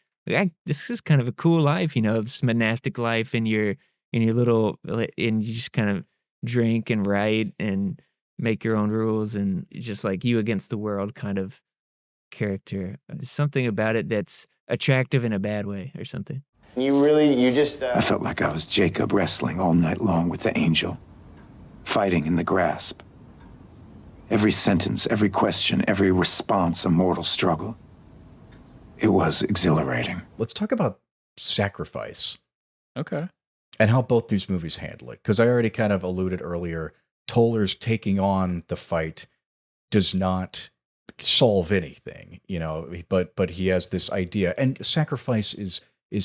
this is kind of a cool life, you know, this monastic life in your little, and you just kind of drink and write and make your own rules, and just like you against the world kind of character. There's something about it that's attractive in a bad way or something. I felt like I was Jacob wrestling all night long with the angel, fighting in the grasp. Every sentence, every question, every response, a mortal struggle. It was exhilarating. Let's talk about sacrifice. Okay. And how both these movies handle it. Because I already kind of alluded earlier, Toller's taking on the fight does not solve anything, you know, but he has this idea, and sacrifice is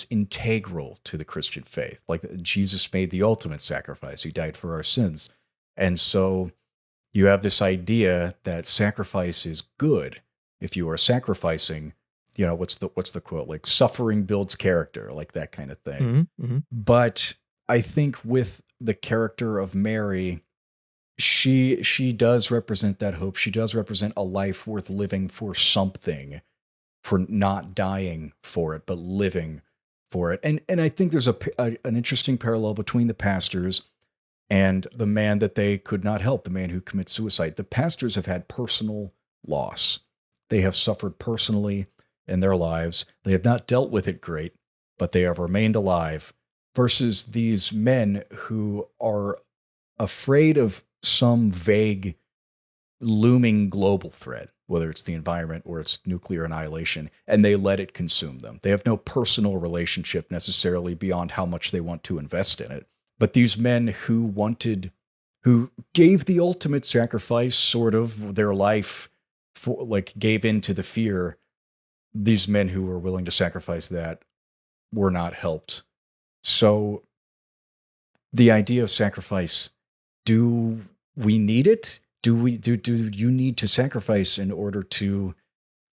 integral to the Christian faith. Like Jesus made the ultimate sacrifice. He died for our sins. And so you have this idea that sacrifice is good. If you are sacrificing, you know, what's the quote? Like suffering builds character, like that kind of thing. But I think with the character of Mary, she does represent that hope. She does represent a life worth living for something, for not dying for it, but living for it. And I think there's an interesting parallel between the pastors and the man that they could not help, the man who commits suicide. The pastors have had personal loss. They have suffered personally in their lives. They have not dealt with it great, but they have remained alive, versus these men who are afraid of some vague looming global threat, whether it's the environment or it's nuclear annihilation, and they let it consume them. They have no personal relationship necessarily beyond how much they want to invest in it. But these men who gave the ultimate sacrifice, sort of their life, for, like, gave in to the fear, these men who were willing to sacrifice that were not helped. So the idea of sacrifice, do we need it? Do you need to sacrifice in order to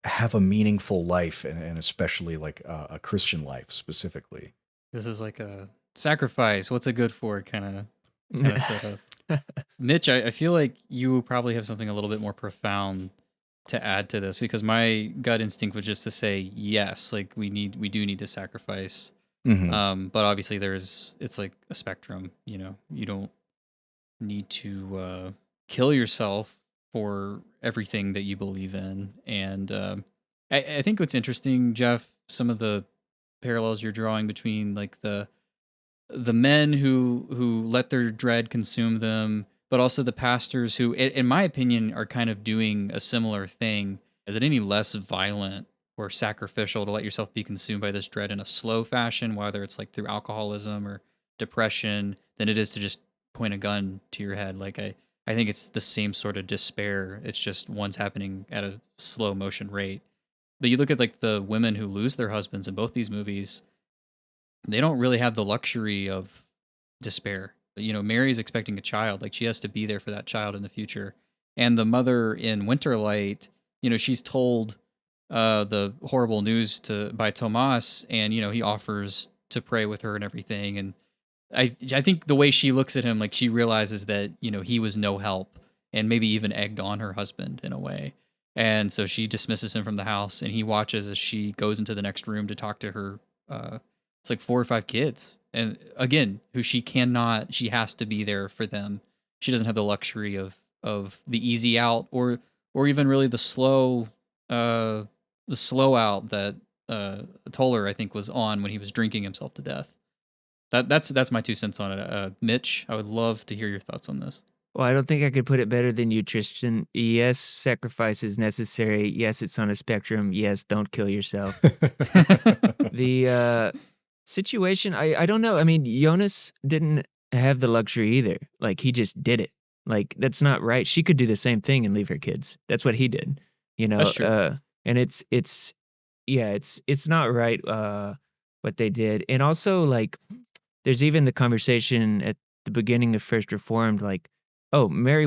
have a meaningful life, and especially like a Christian life specifically? This is like a sacrifice. What's it good for? Kind of setup. Mitch, I feel like you probably have something a little bit more profound to add to this, because my gut instinct was just to say yes, like we do need to sacrifice. Mm-hmm. But obviously it's like a spectrum. You know, you don't need to kill yourself for everything that you believe in. And I think what's interesting, Jeff, some of the parallels you're drawing between like the men who let their dread consume them, but also the pastors who, in my opinion, are kind of doing a similar thing. Is it any less violent or sacrificial to let yourself be consumed by this dread in a slow fashion, whether it's like through alcoholism or depression, than it is to just point a gun to your head? Like I think it's the same sort of despair. It's just one's happening at a slow motion rate. But you look at like the women who lose their husbands in both these movies, they don't really have the luxury of despair. You know, Mary's expecting a child, like she has to be there for that child in the future. And the mother in Winterlight, you know, she's told the horrible news by Tomas, and you know, he offers to pray with her and everything. And I think the way she looks at him, like she realizes that, you know, he was no help, and maybe even egged on her husband in a way. And so she dismisses him from the house, and he watches as she goes into the next room to talk to her. It's like 4 or 5 kids, and again, who she has to be there for them. She doesn't have the luxury of the easy out, or even really the slow out that Toller, I think, was on when he was drinking himself to death. That's my 2 cents on it. Mitch, I would love to hear your thoughts on this. Well, I don't think I could put it better than you, Tristan. Yes, sacrifice is necessary. Yes, it's on a spectrum. Yes, don't kill yourself. The situation, I don't know. I mean, Jonas didn't have the luxury either. Like, he just did it. Like, that's not right. She could do the same thing and leave her kids. That's what he did. You know, that's true. And it's not right what they did. And also, like, there's even the conversation at the beginning of First Reformed, like, oh, Mary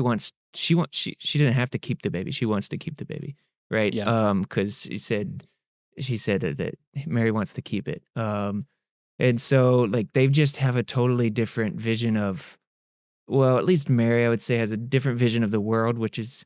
she didn't have to keep the baby. She wants to keep the baby, right? Yeah. Because she said that Mary wants to keep it. And so, like, they just have a totally different vision of, well, at least Mary, I would say, has a different vision of the world, which is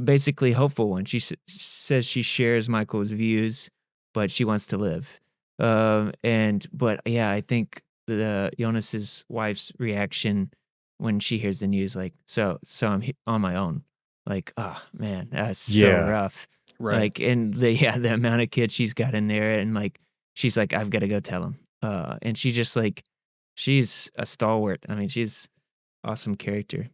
basically a hopeful one. She says she shares Michael's views, but she wants to live. But yeah, I think the Jonas's wife's reaction when she hears the news, like, so I'm on my own. Like, oh man, that's so rough. Right. Like, and the amount of kids she's got in there, and like, she's like, I've got to go tell him. And she just, like, she's a stalwart. I mean, she's awesome character.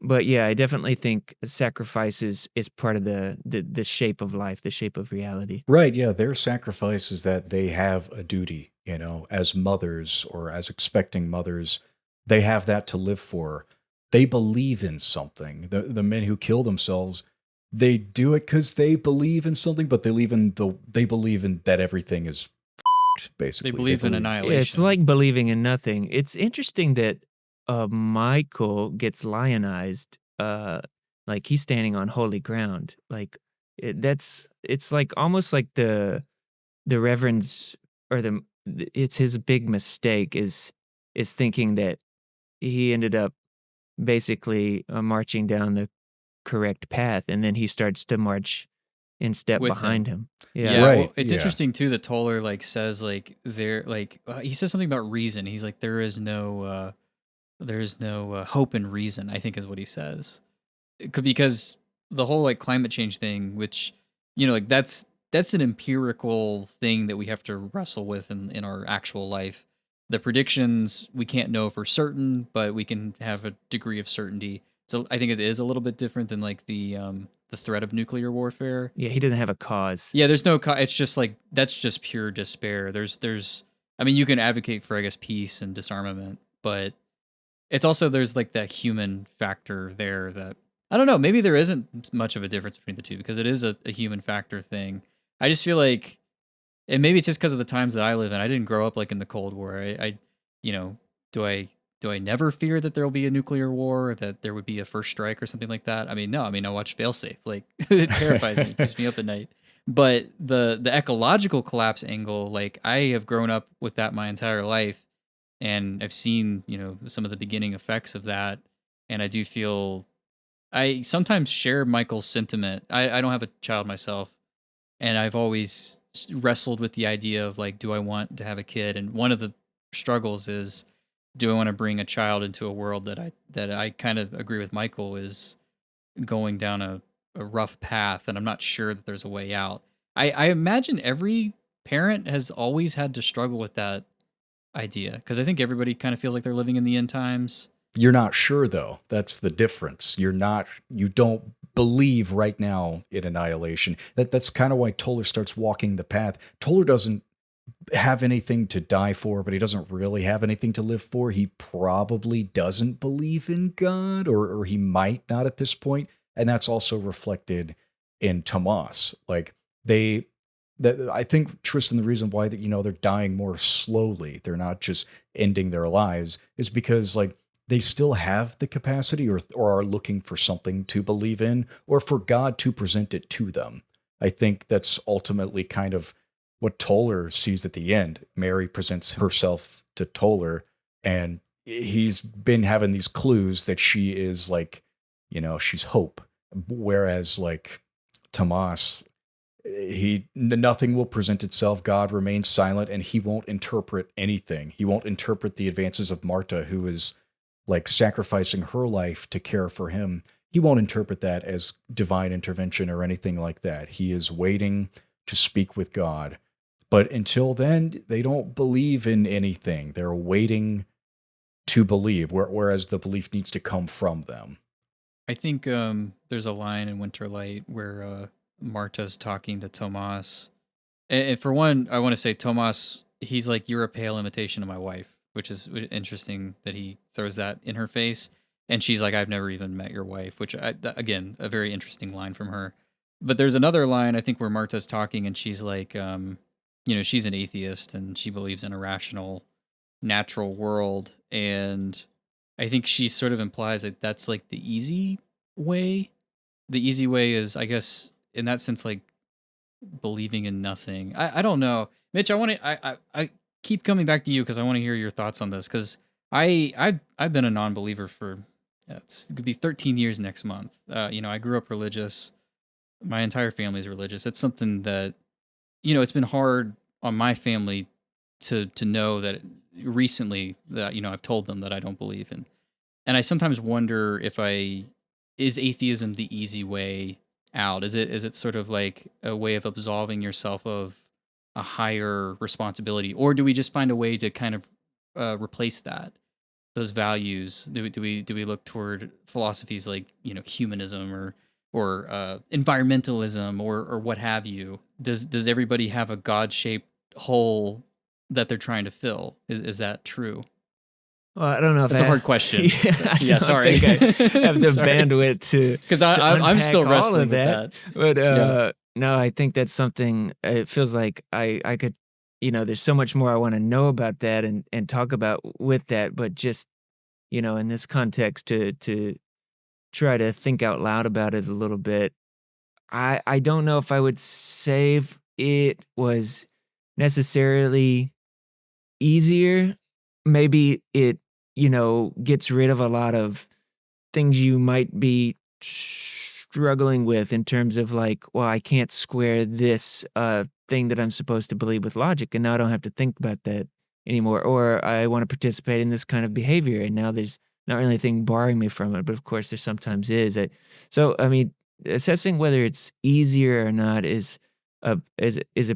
But yeah, I definitely think sacrifice is part of the shape of life, the shape of reality. Right. Yeah. Their sacrifice is that they have a duty, you know, as mothers or as expecting mothers, they have that to live for. They believe in something. The men who kill themselves, they do it because they believe in something, but they believe in that everything is basically. They believe in annihilation. Yeah, it's like believing in nothing. It's interesting that Michael gets lionized, like he's standing on holy ground. Like it's like almost like the Reverend's, or it's his big mistake is thinking that he ended up basically marching down the correct path, and then he starts to march in step With behind him. Yeah, Yeah. Right, well, it's yeah. interesting too that Toller like says like there like he says something about reason. He's like there is no hope in reason, I think is what he says. Because the whole like climate change thing, which like that's an empirical thing that we have to wrestle with in our actual life. The predictions we can't know for certain, but we can have a degree of certainty. So I think it is a little bit different than like the threat of nuclear warfare. Yeah, he doesn't have a cause. Yeah, there's no. It's just like that's just pure despair. I mean, you can advocate for I guess peace and disarmament, but it's also there's like that human factor there that I don't know. Maybe there isn't much of a difference between the two because it is a human factor thing. I just feel like, and maybe it's just because of the times that I live in. I didn't grow up like in the Cold War. Do I never fear that there will be a nuclear war, or that there would be a first strike or something like that? I mean, no. I mean, I watch Failsafe. Like it terrifies me, keeps me up at night. But the ecological collapse angle, like I have grown up with that my entire life, and I've seen some of the beginning effects of that, and I do feel I sometimes share Michael's sentiment. I don't have a child myself, and I've always wrestled with the idea of like, do I want to have a kid? And one of the struggles is, do I want to bring a child into a world that I kind of agree with Michael is going down a rough path, and I'm not sure that there's a way out. I imagine every parent has always had to struggle with that idea because I think everybody kind of feels like they're living in the end times. You're not sure though. That's the difference. You don't believe right now in annihilation. That's kind of why Toller starts walking the path. Toller doesn't have anything to die for, but he doesn't really have anything to live for. He probably doesn't believe in God, or he might not at this point. And that's also reflected in Tomas. Like I think, Tristan, the reason why they're dying more slowly, they're not just ending their lives, is because like they still have the capacity or are looking for something to believe in, or for God to present it to them. I think that's ultimately kind of what Toller sees at the end. Mary presents herself to Toller, and he's been having these clues that she is like, she's hope. Whereas like Tomas, nothing will present itself. God remains silent, and he won't interpret anything. He won't interpret the advances of Marta, who is like sacrificing her life to care for him. He won't interpret that as divine intervention or anything like that. He is waiting to speak with God. But until then, they don't believe in anything. They're waiting to believe, whereas the belief needs to come from them. I think there's a line in Winterlight where Marta's talking to Tomas. And for one, I want to say Tomas, he's like, you're a pale imitation of my wife, which is interesting that he throws that in her face. And she's like, I've never even met your wife, which, again, a very interesting line from her. But there's another line, I think, where Marta's talking and she's like, she's an atheist and she believes in a rational, natural world. And I think she sort of implies that that's like the easy way. The easy way is, I guess, in that sense, like believing in nothing. I don't know, Mitch. I keep coming back to you because I want to hear your thoughts on this because I've been a non-believer for it could be 13 years next month. I grew up religious. My entire family is religious. It's something that it's been hard on my family to know that recently that I've told them that I don't believe in, and I sometimes wonder if is atheism the easy way out? Is it sort of like a way of absolving yourself of a higher responsibility, or do we just find a way to kind of replace those values? Do we look toward philosophies like humanism or environmentalism or what have you? Does everybody have a God-shaped hole that they're trying to fill? Is that true? Well, I don't know if that's a hard question. Yeah, sorry. Think I have the bandwidth to because I'm still wrestling with that. But no, I think that's something. It feels like I could, there's so much more I want to know about that and talk about with that. But just in this context, to try to think out loud about it a little bit. I don't know if I would say it was necessarily easier. Maybe it gets rid of a lot of things you might be struggling with in terms of like, well, I can't square this thing that I'm supposed to believe with logic, and now I don't have to think about that anymore. Or I want to participate in this kind of behavior, and now there's not really anything barring me from it, but of course there sometimes is. So I mean, assessing whether it's easier or not is a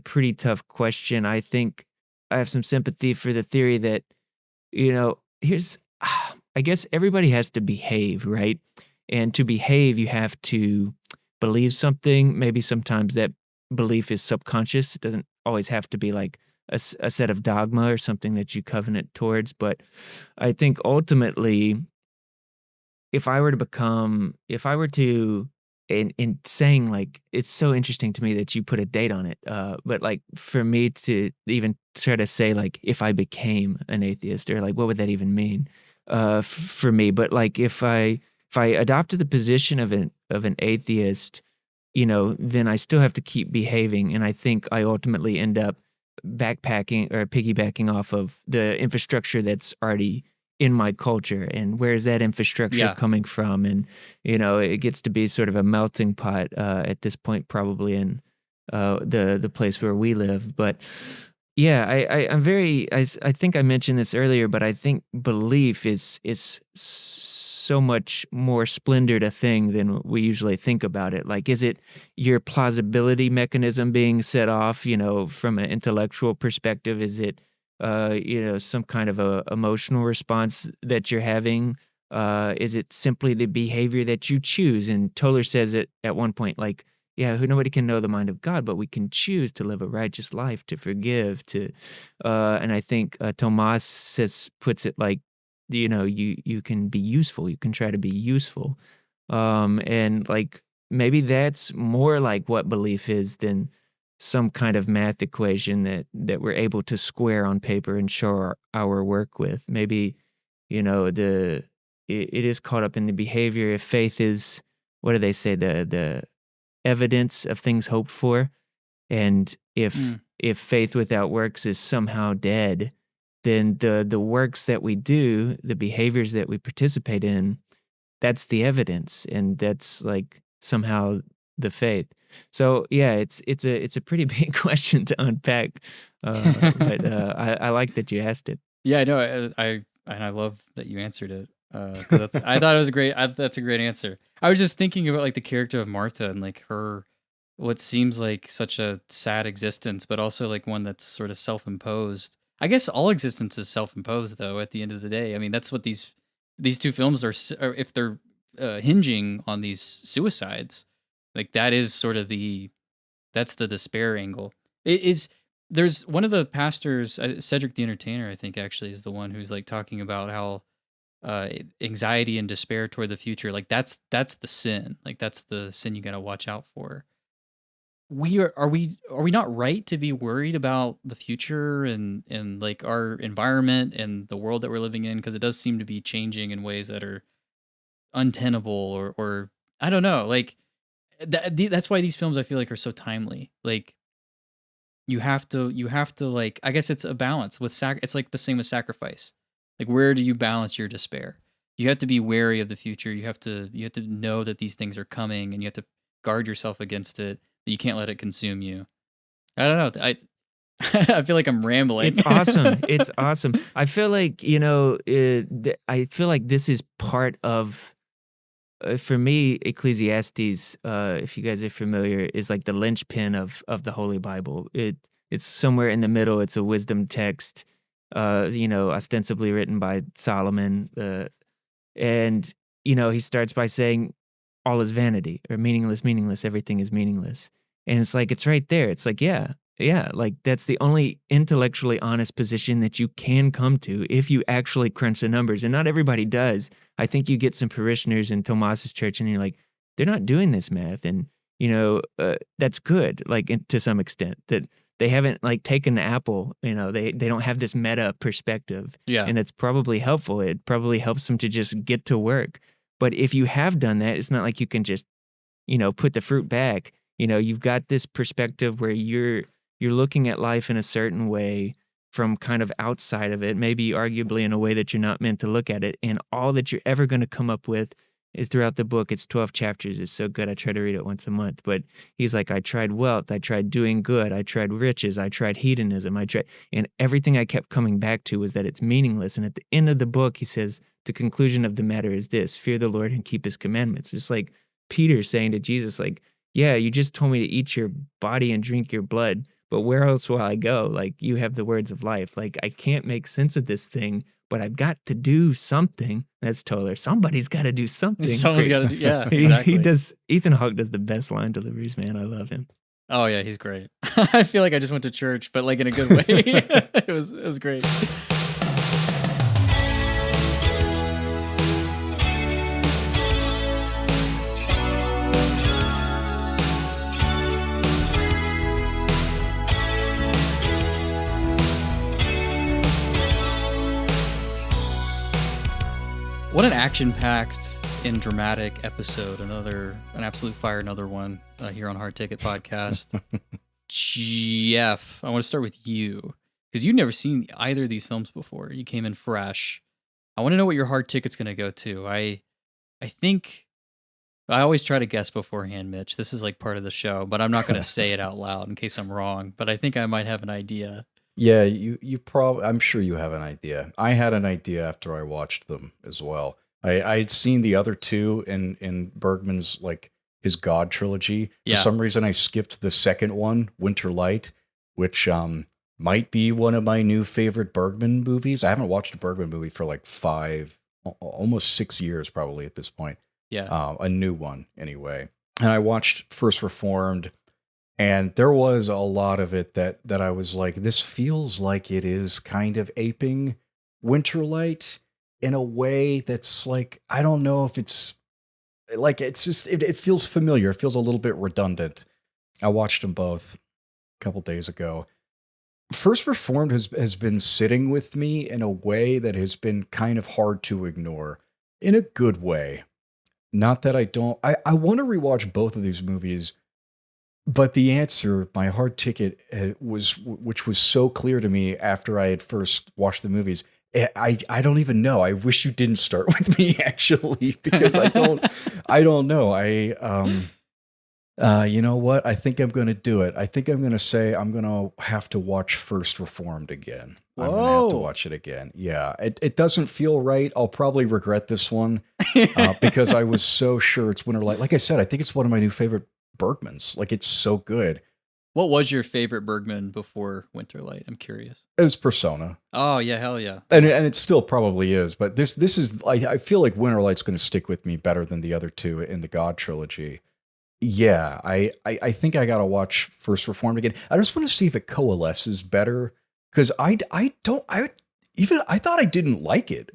pretty tough question. I think I have some sympathy for the theory that, here's, I guess everybody has to behave, right? And to behave, you have to believe something. Maybe sometimes that belief is subconscious. It doesn't always have to be like a set of dogma or something that you covenant towards. But I think ultimately, if I were to, in saying, like, it's so interesting to me that you put a date on it. But like for me to even try to say like, if I became an atheist, or like, what would that even mean for me? But like, if I adopted the position of an atheist, then I still have to keep behaving, and I think I ultimately end up backpacking or piggybacking off of the infrastructure that's already in my culture. And where's that infrastructure coming from? And it gets to be sort of a melting pot at this point, probably in the place where we live. But yeah, I think I mentioned this earlier, but I think belief is so much more splendored a thing than we usually think about it. Like, is it your plausibility mechanism being set off, from an intellectual perspective? Is it, some kind of a emotional response that you're having? Is it simply the behavior that you choose? And Toller says it at one point, like, nobody can know the mind of God, but we can choose to live a righteous life, to forgive, and I think Tomas puts it like, you can be useful. You can try to be useful. And like, maybe that's more like what belief is than some kind of math equation that we're able to square on paper and show our work with. Maybe, it is caught up in the behavior. If faith is, what do they say, the evidence of things hoped for, and if faith without works is somehow dead, then the works that we do, the behaviors that we participate in, that's the evidence, and that's like somehow the faith. So yeah, it's a pretty big question to unpack, but I like that you asked it. Yeah, I know. I love that you answered it. 'Cause I thought it was great. That's a great answer. I was just thinking about like the character of Martha and like what seems like such a sad existence, but also like one that's sort of self-imposed. I guess all existence is self-imposed, though. At the end of the day, I mean, that's what these two films are. If they're hinging on these suicides, like that is sort of that's the despair angle. It is. There's one of the pastors, Cedric the Entertainer, I think actually is the one who's like talking about how anxiety and despair toward the future, like that's the sin. Like that's the sin you got to watch out for. Are we not right to be worried about the future and like our environment and the world that we're living in, because it does seem to be changing in ways that are untenable, or I don't know, like that's why these films I feel like are so timely. Like you have to like, I guess it's a balance with it's like the same as sacrifice. Like, where do you balance your despair? You have to be wary of the future. You have to know that these things are coming, and you have to guard yourself against it. You can't let it consume you. I don't know. I feel like I'm rambling. It's awesome. It's awesome. I feel like, I feel like this is part of, for me, Ecclesiastes, if you guys are familiar, is like the linchpin of the Holy Bible. It's somewhere in the middle. It's a wisdom text, ostensibly written by Solomon. And, he starts by saying, all is vanity, or meaningless, everything is meaningless. And it's like, it's right there. It's like, yeah, like that's the only intellectually honest position that you can come to if you actually crunch the numbers. And not everybody does. I think you get some parishioners in Tomas's church and you're like, they're not doing this math. And, that's good, like to some extent, that they haven't like taken the apple, they don't have this meta perspective. Yeah. And it's probably helpful. It probably helps them to just get to work. But if you have done that, it's not like you can just, put the fruit back. You've got this perspective where you're looking at life in a certain way from kind of outside of it, maybe arguably in a way that you're not meant to look at it. And all that you're ever going to come up with throughout the book. It's 12 chapters. It's so good. I try to read it once a month. But he's like, I tried wealth. I tried doing good. I tried riches. I tried hedonism. And everything I kept coming back to was that it's meaningless. And at the end of the book, he says, the conclusion of the matter is this: fear the Lord and keep his commandments. Just like Peter saying to Jesus, like, yeah, you just told me to eat your body and drink your blood, but where else will I go? Like, you have the words of life. Like, I can't make sense of this thing, but I've got to do something. That's Toller. Somebody's got to do something. Someone's got to do, yeah, exactly. He does. Ethan Hawke does the best line deliveries, man. I love him. Oh yeah, he's great. I feel like I just went to church, but like in a good way. It was great. What an action-packed and dramatic episode. An absolute fire, another one here on Hard Ticket Podcast. Jeff, I want to start with you because you've never seen either of these films before. You came in fresh. I want to know what your hard ticket's going to go to. I think I always try to guess beforehand, Mitch. This is like part of the show, but I'm not going to say it out loud in case I'm wrong. But I think I might have an idea. Yeah, you probably. I'm sure you have an idea. I had an idea after I watched them as well. I'd seen the other two in Bergman's, like, his God trilogy. Yeah. For some reason, I skipped the second one, Winter Light, which might be one of my new favorite Bergman movies. I haven't watched a Bergman movie for like almost 6 years probably at this point. Yeah, a new one anyway. And I watched First Reformed. And there was a lot of it that I was like, this feels like it is kind of aping Winterlight in a way that's like, I don't know if it's like, it's just, it feels familiar. It feels a little bit redundant. I watched them both a couple days ago. First Reformed has been sitting with me in a way that has been kind of hard to ignore, in a good way. Not that I want to rewatch both of these movies. But the answer, my hard ticket, which was so clear to me after I had first watched the movies, I don't even know. I wish you didn't start with me, actually, because I don't know. You know what? I think I'm going to do it. I think I'm going to say I'm going to have to watch First Reformed again. Whoa. I'm going to have to watch it again. Yeah, it doesn't feel right. I'll probably regret this one because I was so sure it's Winter Light. Like I said, I think it's one of my new favorite Bergman's. Like, it's so good. What was your favorite Bergman before Winterlight? I'm curious. It was Persona. Oh yeah, hell yeah. And it still probably is, but this is, I feel like Winterlight's going to stick with me better than the other two in the God trilogy. Yeah, I think I got to watch First Reformed again. I just want to see if it coalesces better, because I thought I didn't like it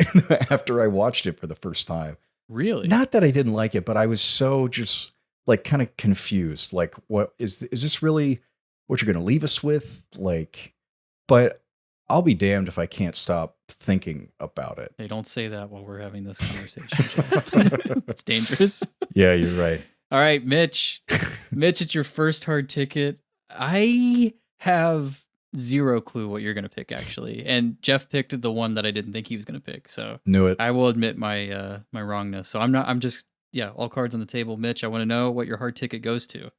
after I watched it for the first time. Really? Not that I didn't like it, but I was so just like kind of confused. Like, what is this really what you're going to leave us with? Like, but I'll be damned if I can't stop thinking about it. Hey, don't say that while we're having this conversation. It's dangerous. Yeah, you're right. All right, Mitch. Mitch, it's your first hard ticket. I have zero clue what you're going to pick, actually. And Jeff picked the one that I didn't think he was going to pick. So knew it. I will admit my my wrongness. So I'm just all cards on the table. Mitch, I want to know what your hard ticket goes to.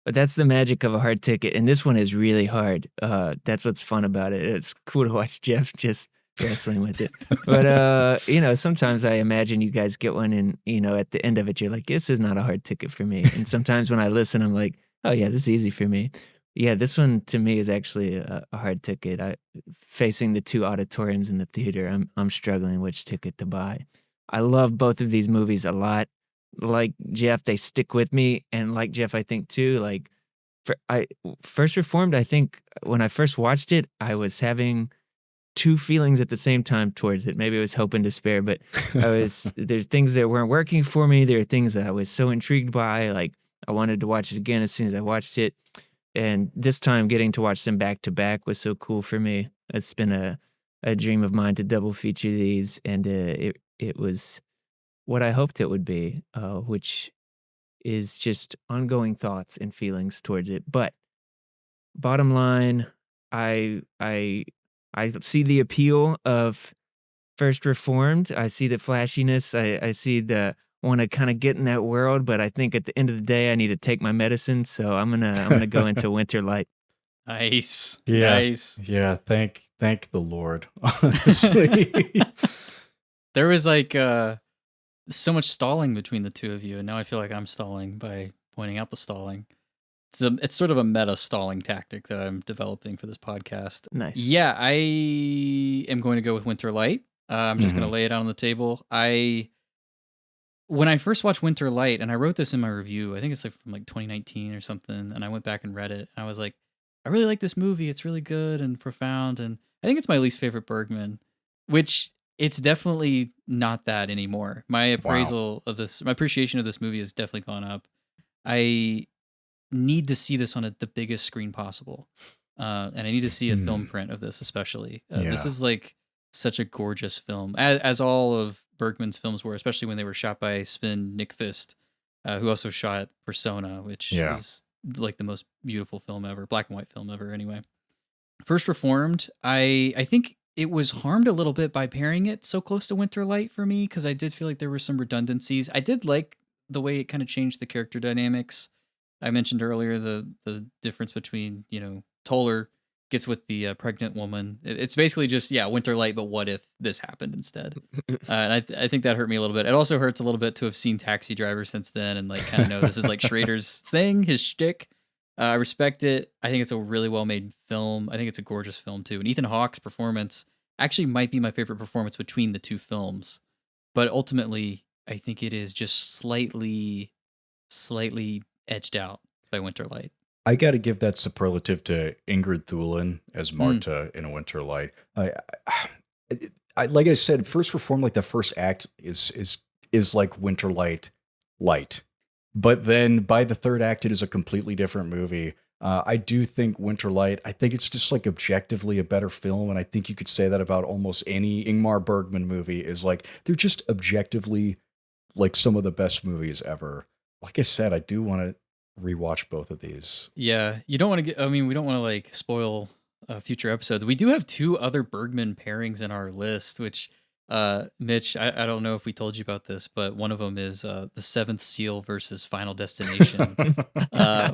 But that's the magic of a hard ticket. And this one is really hard. That's what's fun about it. It's cool to watch Jeff just wrestling with it. But, sometimes I imagine you guys get one and, at the end of it, you're like, this is not a hard ticket for me. And sometimes when I listen, I'm like, oh yeah, this is easy for me. Yeah, this one to me is actually a hard ticket. Facing the two auditoriums in the theater, I'm struggling which ticket to buy. I love both of these movies a lot. Like Jeff, they stick with me, and like Jeff, I think too. Like, First Reformed, I think when I first watched it, I was having two feelings at the same time towards it. Maybe it was hope and despair, but there's things that weren't working for me. There are things that I was so intrigued by. Like, I wanted to watch it again as soon as I watched it, and this time getting to watch them back to back was so cool for me. It's been a dream of mine to double feature these, and it was what I hoped it would be, which is just ongoing thoughts and feelings towards it. But bottom line, I see the appeal of First Reformed. I see the flashiness. I see the want to kind of get in that world, but I think at the end of the day, I need to take my medicine. So I'm gonna go into Winter Light. Nice. Yeah. Nice. Yeah. Thank the Lord. Honestly. There was like so much stalling between the two of you, and now I feel like I'm stalling by pointing out the stalling. It's sort of a meta stalling tactic that I'm developing for this podcast. Nice. Yeah, I am going to go with Winter Light. I'm just going to lay it out on the table. When I first watched Winter Light, and I wrote this in my review, I think it's like from like 2019 or something, and I went back and read it, and I was like, I really like this movie. It's really good and profound, and I think it's my least favorite Bergman, which it's definitely not that anymore. My appraisal of this, my appreciation of this movie has definitely gone up. I need to see this on the biggest screen possible, and I need to see a film print of this, especially. This is like such a gorgeous film, as all of Bergman's films were, especially when they were shot by Sven Nykvist, who also shot Persona, which is like the most beautiful film ever, black and white film ever. Anyway, First Reformed, I think it was harmed a little bit by pairing it so close to Winter Light for me, because I did feel like there were some redundancies. I did like the way it kind of changed the character dynamics. I mentioned earlier the difference between, Toller gets with the pregnant woman. It's basically just, Winter Light, but what if this happened instead? And I think that hurt me a little bit. It also hurts a little bit to have seen Taxi Driver since then and like kind of know this is like Schrader's thing, his shtick. I respect it. I think it's a really well-made film. I think it's a gorgeous film too. And Ethan Hawke's performance actually might be my favorite performance between the two films. But ultimately, I think it is just slightly edged out by Winter Light. I got to give that superlative to Ingrid Thulin as Marta in A Winter Light. I like I said, First Reformed, like the first act is like Winter Light, but then by the third act, it is a completely different movie. I do think Winter Light, I think it's just like objectively a better film, and I think you could say that about almost any Ingmar Bergman movie. Is like they're just objectively like some of the best movies ever. Like I said, I do want to rewatch both of these. Yeah, you don't want to we don't want to like spoil future episodes. We do have two other Bergman pairings in our list, which Mitch, I don't know if we told you about this, but one of them is The Seventh Seal versus Final Destination,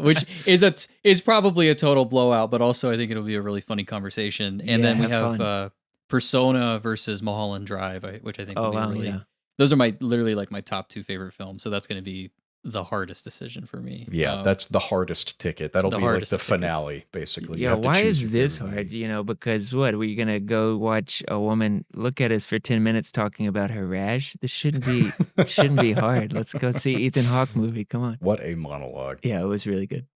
which is probably a total blowout, but also I think it'll be a really funny conversation. And then we have Persona versus Mulholland Drive, which I think will be really. Those are literally my top two favorite films. So that's going to be the hardest decision for me. Yeah, that's the hardest ticket. That'll be like the finale, basically. Yeah, why is this hard? Because what, were you going to go watch a woman look at us for 10 minutes talking about her rash? This shouldn't be hard. Let's go see Ethan Hawke movie. Come on. What a monologue. Yeah, it was really good.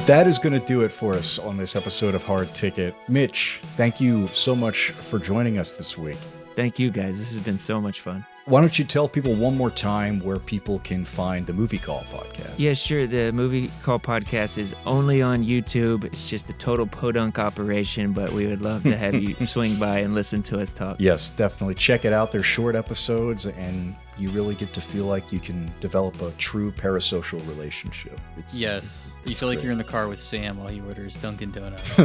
That is going to do it for us on this episode of Hard Ticket. Mitch, thank you so much for joining us this week. Thank you, guys. This has been so much fun. Why don't you tell people one more time where people can find the Movie Call podcast? Yeah, sure. The Movie Call podcast is only on YouTube. It's just a total podunk operation, but we would love to have you swing by and listen to us talk. Yes, definitely. Check it out. They're short episodes, and you really get to feel like you can develop a true parasocial relationship. You feel like you're in the car with Sam while he orders Dunkin' Donuts.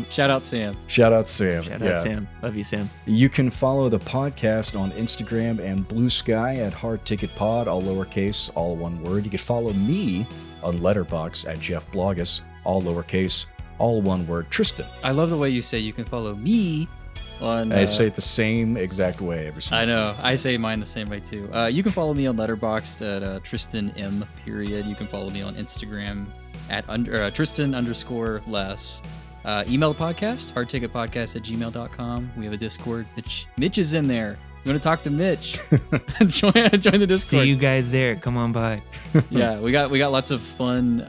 Shout out Sam. Shout out Sam. Shout out Sam. Love you, Sam. You can follow the podcast on Instagram and Blue Sky at Hard Ticket Pod, all lowercase, all one word. You can follow me on Letterboxd at Jeff Blogus, all lowercase, all one word. Tristan. I love the way you say you can follow me on. I say it the same exact way every single time. I know. I say mine the same way too. You can follow me on Letterboxd at Tristan M. You can follow me on Instagram at Tristan_less. Email the podcast, hardticketpodcast@gmail.com. We have a Discord. Mitch is in there. You want to talk to Mitch? join the Discord. See you guys there. Come on by. Yeah, we got lots of fun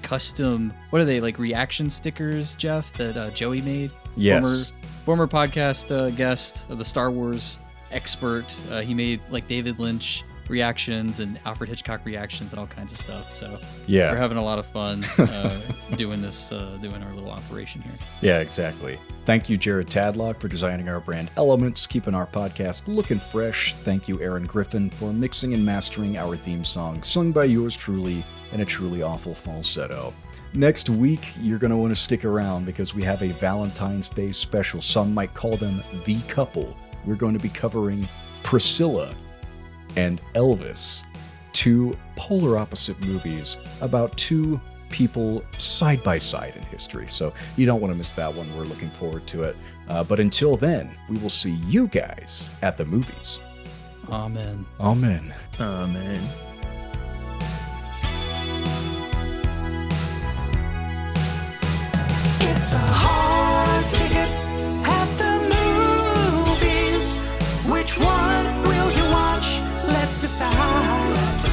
custom. What are they, like reaction stickers, Jeff? That Joey made. Yes. Former podcast guest, the Star Wars expert. He made like David Lynch reactions and Alfred Hitchcock reactions and all kinds of stuff. So yeah, we're having a lot of fun doing this, doing our little operation here. Yeah, exactly. Thank you, Jared Tadlock, for designing our brand elements, keeping our podcast looking fresh. Thank you, Aaron Griffin, for mixing and mastering our theme song, sung by yours truly in a truly awful falsetto. Next week, you're going to want to stick around because we have a Valentine's Day special. Some might call them The Couple, we're going to be covering Priscilla and Elvis, two polar opposite movies about two people side by side in history. So you don't want to miss that one. We're looking forward to it. But until then, we will see you guys at the movies. Amen. Amen. Amen. It's a hard ticket at the movies. Which one will you watch? Let's decide.